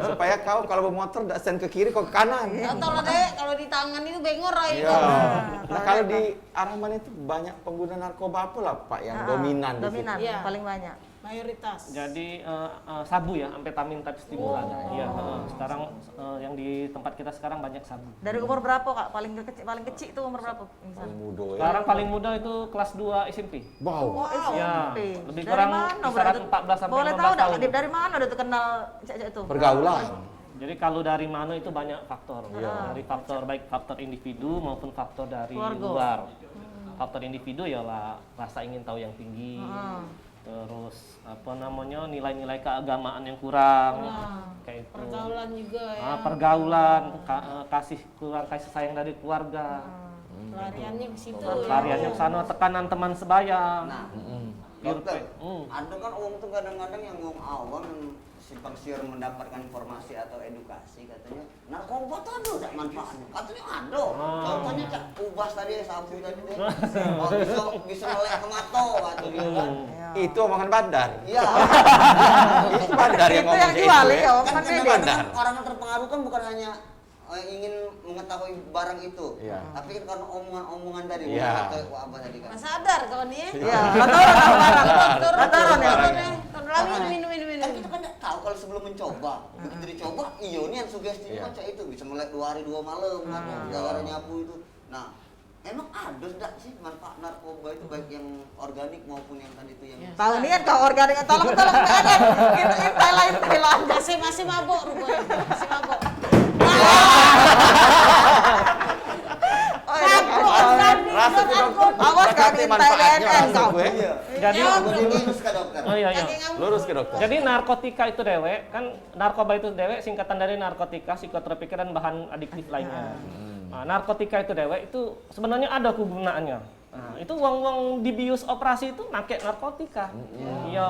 Supaya kau kalau bermotor tidak sen ke kiri kau ke kanan. Tahu lah deh kalau ditangani itu bengor aja. Iya. Nah, kalau di Ar-Rahman itu banyak pengguna narkoba apa lah Pak yang dominan di situ? Dominan, Iya. paling banyak. Mayoritas. Jadi sabu ya, amfetamin type stimulan. Iya, sekarang yang di tempat kita sekarang banyak sabu. Dari umur berapa Kak? Paling kecil itu umur berapa? Paling muda ya. Sekarang paling muda itu kelas 2 SMP. Wow. Ya, SMP. lebih Dari kurang mana kisaran berarti? 14 sampai Boleh 15 tahu tahun. enggak dari mana udah tuh kenal cek-cek itu? Pergaulan. Jadi kalau dari mana itu banyak faktor. Dari faktor baik faktor individu maupun faktor dari Keluarga. luar. Faktor individu ya lah rasa ingin tahu yang tinggi. Terus apa namanya nilai-nilai keagamaan yang kurang. Kayak itu. Pergaulan juga ya. Pergaulan, kurang kasih sayang dari keluarga. Pelariannya ke situ. Pelariannya ke sana, tekanan teman sebaya. Nah, Biar dokter, Hmm. ada kan orang tuh kadang-kadang yang ngomong awam yang simpang siur mendapatkan informasi atau edukasi katanya narkoba tuh ada nggak manfaatnya? Katanya ada. Contohnya Cak Ubas tadi sabu tadi deh. Oh, bisa melek ke mato waktu dia kan. Itu omongan bandar. Iya. Itu bandar yang Itu ngomong yang kayak jual itu, ya, ya. omongan Kan beda. bandar. Orang yang terpengaruh kan bukan hanya ingin mengetahui barang itu, Iya. tapi kan karena omongan-omongan tadi, Iya. atau apa tadi kan. Mas sadar kau nih. Iya, lantaran barang. Turun Lantaran ya. minum. Kan kita kan nggak tahu kalau sebelum mencoba, begitu dicoba, iya nih yang sugestinya Iya. macam itu bisa melek 2 hari 2 malam, gara-gara nyabu itu. Nah, emang ada enggak sih manfaat narkoba itu baik yang organik maupun yang tadi itu yang Tahu nih kan kau organik, tolong PNS. Kita lain Masih mabok rupanya. Masih mabok. Oh iya. Rasa tuh dokter. Awas kau berkati diintai manfaatnya BNN langsung kau. gue. Jadi lurus ke dokter. oh iya iya. Lurus ke dokter. Jadi narkotika itu dewek, kan narkoba itu dewek singkatan dari narkotika, psikotropika dan bahan adiktif lainnya. Nah, narkotika itu dewek itu sebenarnya ada kegunaannya. Nah, itu uang-uang dibius operasi itu pakai narkotika. Iya.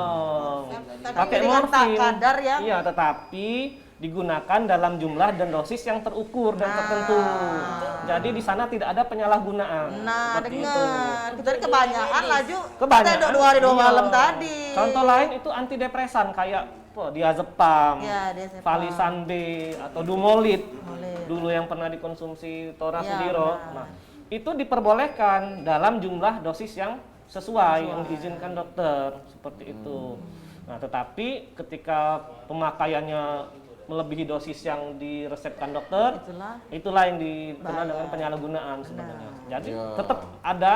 Pakai dengan tak morfin. kadar yang Iya, tetapi digunakan dalam jumlah dan dosis yang terukur dan tertentu. Jadi di sana tidak ada penyalahgunaan. Nah, Seperti itu. dengar. Dari kebanyakan laju. Kebanyakan. Kita 2 hari 2 Iya. malam tadi. Contoh lain itu antidepresan kayak diazepam, Ya, diazepam. Valisan B atau Dumolit. Dumolit. Dulu yang pernah dikonsumsi Tora Ya, Sudiro. benar. Nah, itu diperbolehkan dalam jumlah dosis yang sesuai yang diizinkan dokter seperti itu. Nah, tetapi ketika pemakaiannya melebihi dosis yang diresepkan dokter, itulah yang dikenal dengan penyalahgunaan sebenarnya. Jadi tetap ada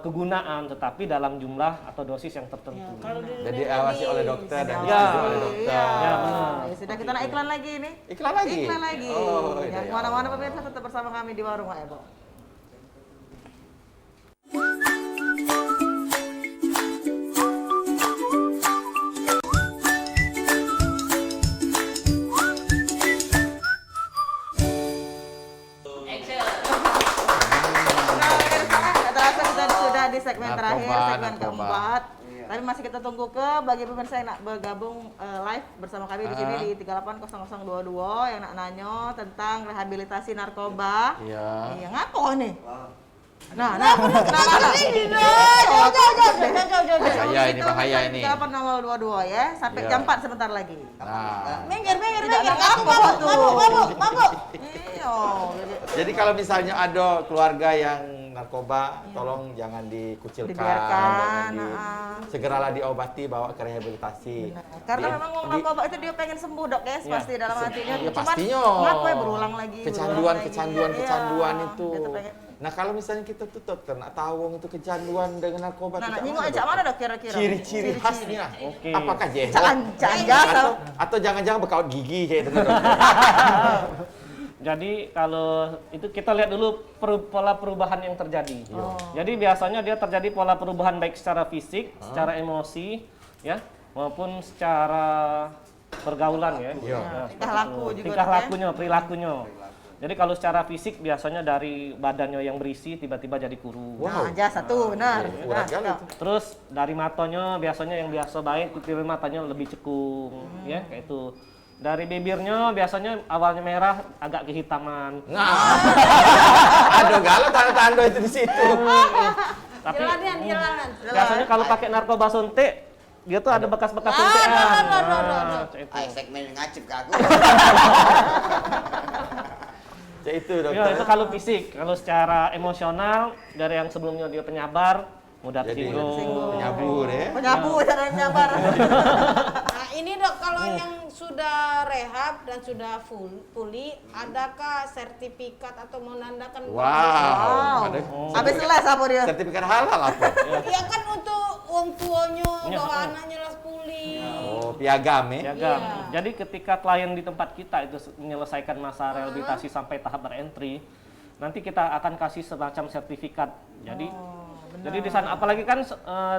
kegunaan, tetapi dalam jumlah atau dosis yang tertentu. Jadi awasi oleh dokter dan Ya. disetujui oleh dokter. Ya, benar. Ya, sudah kita nak iklan lagi ini. Iklan lagi? Iklan lagi. Oh, Yang iya, mana-mana pemirsa tetap bersama kami di Warung Ebo. segmen Narkoba, terakhir, segmen narkoba. keempat. Iya. Tapi masih kita tunggu ke bagi pemirsa yang nak bergabung live bersama kami di sini di 380022 yang nak nanya tentang rehabilitasi narkoba. Iya. Iya, ngapo nih? Wah. Nah, Bahaya ini, bahaya ini. 380022 ya, sampai Iya. jam 4 sebentar lagi. Nah, Minggir. Tidak ngapo tuh. Mabuk. Iya. jadi kalau misalnya ada keluarga yang narkoba, tolong jangan dikucilkan, Dibiarkan, segeralah diobati, bawa ke rehabilitasi. Karena Di- memang wong di- narkoba itu dia pengen sembuh dok guys, Iya. pasti dalam hatinya. Ya, Cuman pastinya. ngaku ya berulang lagi. Kecanduan Iya, itu. dia tuh pengen- Nah, kalau misalnya kita tutup karena tahu wong itu kecanduan dengan narkoba, Nah, itu nyinggung mana, aja Dok? mana dok kira-kira? Ciri-ciri khasnya. Oke. Apakah jehol? Jangan jasa. Atau jangan-jangan berkaut gigi kayak itu, Dok? Jadi kalau itu kita lihat dulu pola perubahan yang terjadi. Jadi biasanya dia terjadi pola perubahan baik secara fisik, secara emosi, ya, maupun secara pergaulan ya. Iya. Nah, Tingkah laku juga, tingkah Dok, ya? lakunya, perilakunya. Jadi kalau secara fisik biasanya dari badannya yang berisi tiba-tiba jadi kurus. Nah, jasa tuh benar. Kurang kali Dok. itu. Terus dari matanya biasanya yang biasa baik, pupil matanya lebih cekung, ya kayak itu. Dari bibirnya biasanya awalnya merah, agak kehitaman. Nah, aduh galau tanda-tanda itu di situ. Tapi Jalanan. biasanya kalau pakai narkoba suntik, dia tuh ada bekas-bekas suntikan. Nah, kayak itu. Ay, segmen ngacip ke aku. Kayak itu, dokter. Ya, itu kalau fisik. Kalau secara emosional, dari yang sebelumnya dia penyabar, mudah Jadi tersinggung. penyabur ya. Penyabu cara nyabar. Nah ini dok, kalau yang sudah rehab dan sudah pulih, adakah sertifikat atau menandakan Wow. Ada Habis les apa dia? sertifikat halal apa? Iya kan untuk wong tuanya Iya. bahwa anaknya lah pulih. Oh, piagam ya. Piagam. Iya. Jadi ketika klien di tempat kita itu menyelesaikan masa rehabilitasi sampai tahap berentry, nanti kita akan kasih semacam sertifikat. Jadi di sana apalagi kan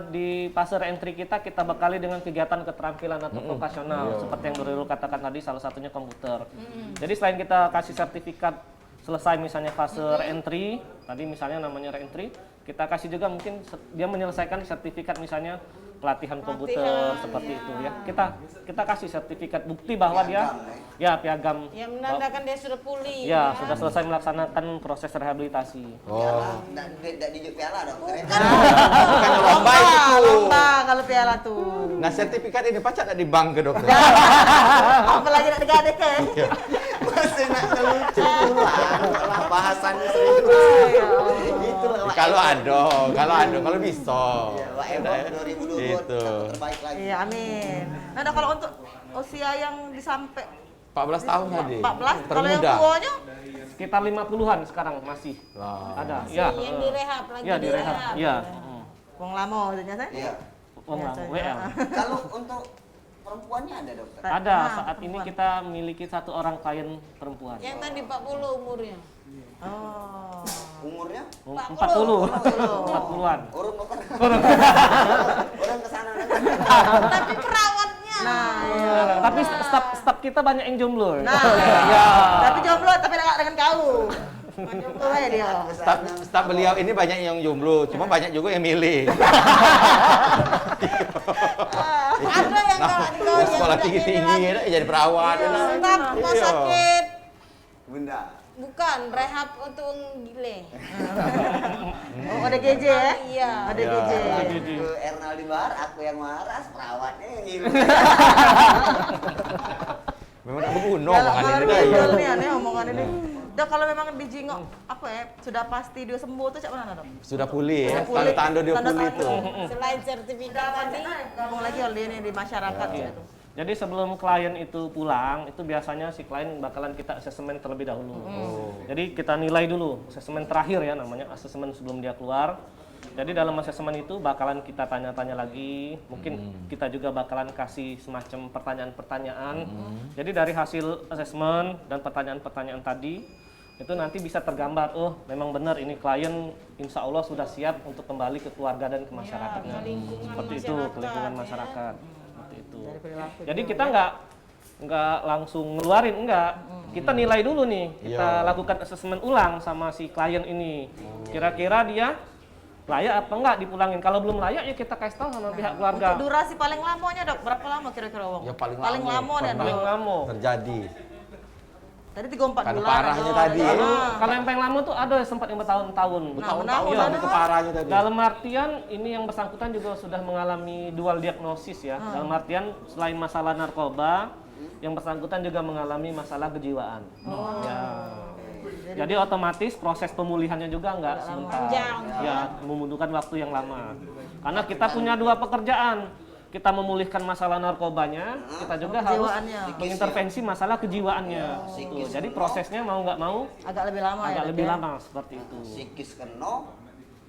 di fase reentry kita bekali dengan kegiatan keterampilan atau vokasional seperti yang Nurul katakan tadi, salah satunya komputer. Jadi selain kita kasih sertifikat selesai misalnya fase reentry, tadi misalnya namanya reentry, kita kasih juga mungkin dia menyelesaikan sertifikat misalnya pelatihan komputer seperti itu ya. Kita kasih sertifikat bukti bahwa dia piagam Yang menandakan dia sudah pulih. ya sudah selesai melaksanakan proses rehabilitasi. Oh. Tidak dijuk piala dong. Bukan lomba itu. Lomba kalau piala tuh. Nah, sertifikat ini pacak tak di bank ke, dokter? Apalagi nak degadek ya. Masih nak ngelucu lah bahasannya serius. Itulah Wak Kalau Ebo. ada, kalau bisa. Iya, Wak Ebo 2022 Gitu. terbaik lagi. Iya, amin. Nah, kalau untuk usia yang disampai 14 tahun tadi. 14, kalau yang Termuda. tuanya Sekitar 50-an sekarang masih Wah. ada. Yang direhab lagi Ya, direhab. Iya. wong lama maksudnya saya. Iya. WL. Kalau untuk perempuannya ada dokter. Ada, Nah, saat ini perempuan. kita miliki satu orang klien perempuan. Yang tadi 40 umurnya. Oh. Umurnya? 40. 40-an. Urun bukan? Urun kesana. Tapi perawatnya. Nah, iya. Tapi staf kita banyak yang jomblo. Nah, Ya. tapi jomblo tapi enggak dengan kau. Jomblo ya dia. Staf beliau ini banyak yang jomblo, cuma banyak juga yang milih. Ada yang kalau di kau yang Sekolah udah tinggi-tinggi ini lagi. jadi perawat. Staf rumah Iya. sakit. Bunda. Bukan, rehab untuk wong gile. Oh, ada GJ ya? Iya. Ada Ya. GJ. Ke Ernaldi Bar, aku yang waras, perawatnya yang ngilu. Memang tak berguna Kalau omongan ini betul dah. nih aneh omongan ini. Dok, kalau memang dijingok apa ya, sudah pasti dia sembuh tuh cak mana dok? Sudah pulih ya, Sudah pulih. tanda-tanda dia pulih Tanda-tanda. itu. Selain sertifikat tadi, Ngomong lagi oleh ini di masyarakat Iya. gitu. Jadi sebelum klien itu pulang, itu biasanya si klien bakalan kita asesmen terlebih dahulu. Jadi kita nilai dulu, asesmen terakhir ya namanya, asesmen sebelum dia keluar. Jadi dalam asesmen itu bakalan kita tanya-tanya lagi, mungkin kita juga bakalan kasih semacam pertanyaan-pertanyaan. Jadi dari hasil asesmen dan pertanyaan-pertanyaan tadi, itu nanti bisa tergambar, oh memang benar ini klien insya Allah sudah siap untuk kembali ke keluarga dan ke masyarakatnya. Seperti itu, ke lingkungan masyarakat. Seperti itu. Jadi kita nggak langsung ngeluarin, enggak. Kita nilai dulu nih, kita lakukan asesmen ulang sama si klien ini. Kira-kira dia layak apa enggak dipulangin. Kalau belum layak ya kita kasih tahu sama pihak keluarga. Untuk durasi paling lamanya dok, berapa lama kira-kira Wong? Ya paling lama nih pernah Paling dok. lama. terjadi. Tadi 3-4 Karena bulan. parahnya Dok. tadi. Iya. Kalau yang paling lama tuh ada yang sempat yang bertahun-tahun. Tahun-tahun benar, sampai ke parahnya tadi. Dalam artian ini yang bersangkutan juga sudah mengalami dual diagnosis ya. Dalam artian selain masalah narkoba, yang bersangkutan juga mengalami masalah kejiwaan. Ya. Jadi otomatis proses pemulihannya juga nggak sebentar. Panjang. Ya, membutuhkan waktu yang lama. Karena kita punya 2 pekerjaan. Kita memulihkan masalah narkobanya, kita juga harus Kejiwaannya. mengintervensi masalah kejiwaannya. Tuh, jadi prosesnya mau nggak mau Agak lebih lama ya. agak Dok, lebih ya? lama seperti itu. Psikis keno,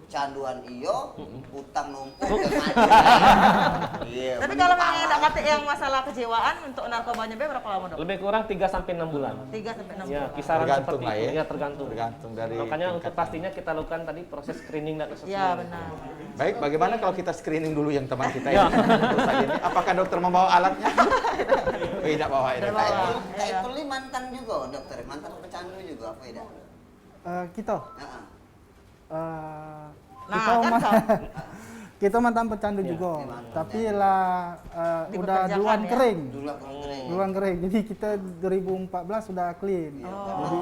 canduan iyo, utang numpuk. Iya. Tapi kalau memang ada kata yang masalah kejiwaan untuk narkobanya berapa lama dok? Lebih kurang 3 sampai 6 bulan. 3 sampai 6 Ya, bulan. kisaran Tergantung seperti lah itu. ya. Ya, tergantung. Tergantung dari Makanya untuk tingkatan. pastinya kita lakukan tadi proses screening dan assessment. Iya benar. Baik, bagaimana kalau kita screening dulu yang teman kita Ya. ini? Untuk saat ini? Apakah dokter membawa alatnya? Tidak bawa ini. Tidak bawa. Kayak Peli mantan juga dokter, mantan pecandu juga apa ya? Kita Heeh. Nah, kita kan ma- Kak. kita mantan pecandu juga, tapi lah udah Dipekerjakan duluan ya? kering, Dulu aku kering. duluan kering. Jadi kita 2014 sudah clean. Jadi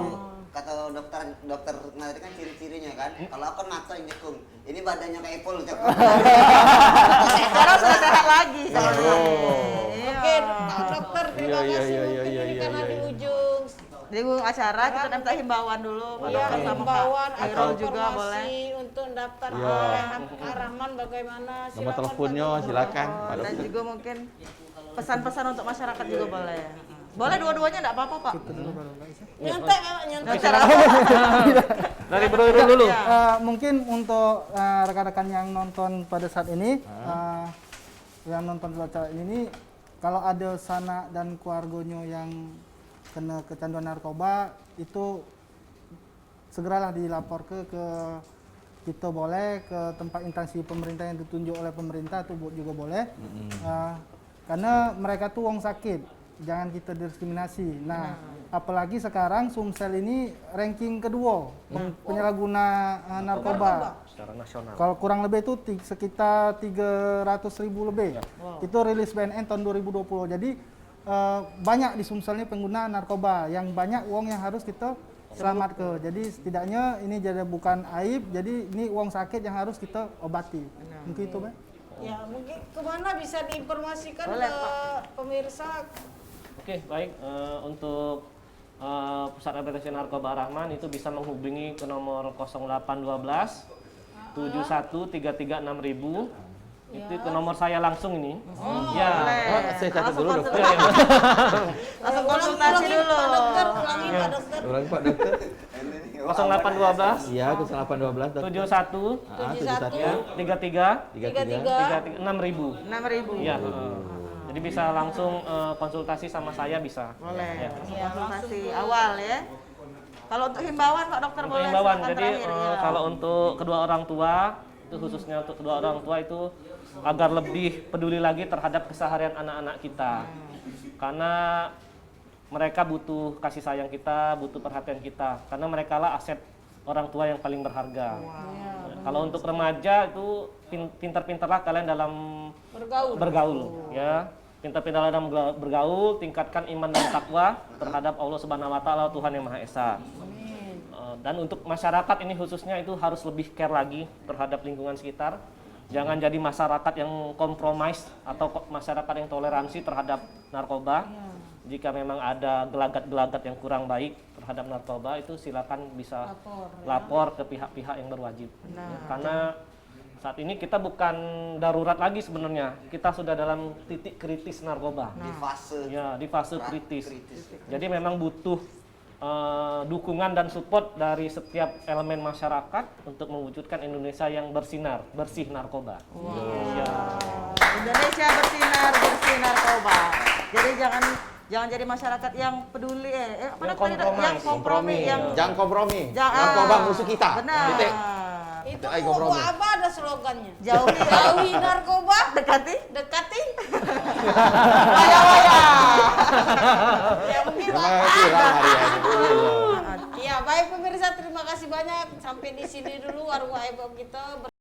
kata dokter kemarin kan ciri-cirinya kan, kalau aku naksa ini kung, ini badannya kayak Ipul. Sekarang sudah sehat lagi. Iya. Oke, Pak Dokter, terima Iya, kasih. iya, iya, Mungkin iya, ini iya, karena iya. di ujung Di ujung acara kita minta himbauan dulu Pak ya, Dokter sama Kak himbauan atau Irul juga boleh. informasi untuk daftar Iya. Rahman bagaimana? Nomor Silakan, teleponnya Pak Dokter. silakan Pak Dan Dokter. juga mungkin pesan-pesan untuk masyarakat juga boleh. Boleh dua-duanya enggak apa-apa Pak. Nyontek, Pak, nyontek. Dari Bro Irul dulu. Mungkin untuk rekan-rekan yang nonton pada saat ini, yang nonton pada saat ini, kalau ada sanak dan keluarganya yang kena kecanduan narkoba, itu segeralah dilapor ke kita, boleh ke tempat instansi pemerintah yang ditunjuk oleh pemerintah itu juga boleh. Karena mereka tuh wong sakit, jangan kita diskriminasi. Nah, apalagi sekarang Sumsel ini ranking kedua penyalahguna narkoba. Secara nasional. Kalau kurang lebih itu sekitar 300.000 lebih. Itu rilis BNN tahun 2020. Jadi banyak di Sumsel ini pengguna narkoba, yang banyak uang yang harus kita selamat ke. Jadi setidaknya ini jadi bukan aib, jadi ini uang sakit yang harus kita obati. Mungkin itu, Mbak. Ya, mungkin kemana bisa diinformasikan Boleh, ke pemirsa? Oke, baik. Untuk Pusat Rehabilitasi Narkoba Rahman itu bisa menghubungi ke nomor 0812 7133 6000. Itu ke nomor saya langsung ini. Ya. Oh, saya catat dulu dokter. Ya, ya. Langsung Ulangi, konsultasi ulangi, dulu. Pak Dokter, ulangi Pak Dokter. Ulangi Pak Dokter. 0812 Iya, ke 812 dokter. 71 ya, 33 33 6000. 6.000. Iya. Jadi bisa langsung konsultasi sama saya bisa. Boleh. Ya, Konsultasi awal ya. Kalau untuk himbauan Pak Dokter Untuk boleh himbauan, silakan jadi terakhir, ya. kalau untuk kedua orang tua, itu khususnya untuk kedua orang tua itu agar lebih peduli lagi terhadap keseharian anak-anak kita. Karena mereka butuh kasih sayang kita, butuh perhatian kita. Karena mereka lah aset orang tua yang paling berharga. Kalau untuk remaja itu pintar-pintarlah kalian dalam bergaul ya. Pintar-pintar dalam bergaul, tingkatkan iman dan takwa terhadap Allah Subhanahu wa taala, Tuhan yang Maha Esa. Dan untuk masyarakat ini khususnya itu harus lebih care lagi terhadap lingkungan sekitar. Jangan jadi masyarakat yang kompromis atau masyarakat yang toleransi terhadap narkoba. Jika memang ada gelagat-gelagat yang kurang baik terhadap narkoba, itu silakan bisa lapor ke pihak-pihak yang berwajib. Karena saat ini kita bukan darurat lagi sebenarnya. Kita sudah dalam titik kritis narkoba. Di fase Ya, di fase kritis. Jadi memang butuh dukungan dan support dari setiap elemen masyarakat untuk mewujudkan Indonesia yang bersinar, bersih narkoba. Ya. Indonesia bersinar, bersih narkoba. Jadi jangan jadi masyarakat yang peduli apa Yang tadi, Dok? Yang kompromi, yang Jangan kompromi. Jangan. Narkoba musuh kita. Benar. Titik. Itu Ayo, buku kompromi. apa ada slogannya? Jauhi narkoba, dekati dekati. waya-waya. Ya mungkin Terima Pak. kasih Ram Maria. Ya, baik pemirsa, terima kasih banyak. Sampai di sini dulu warung Aibok kita.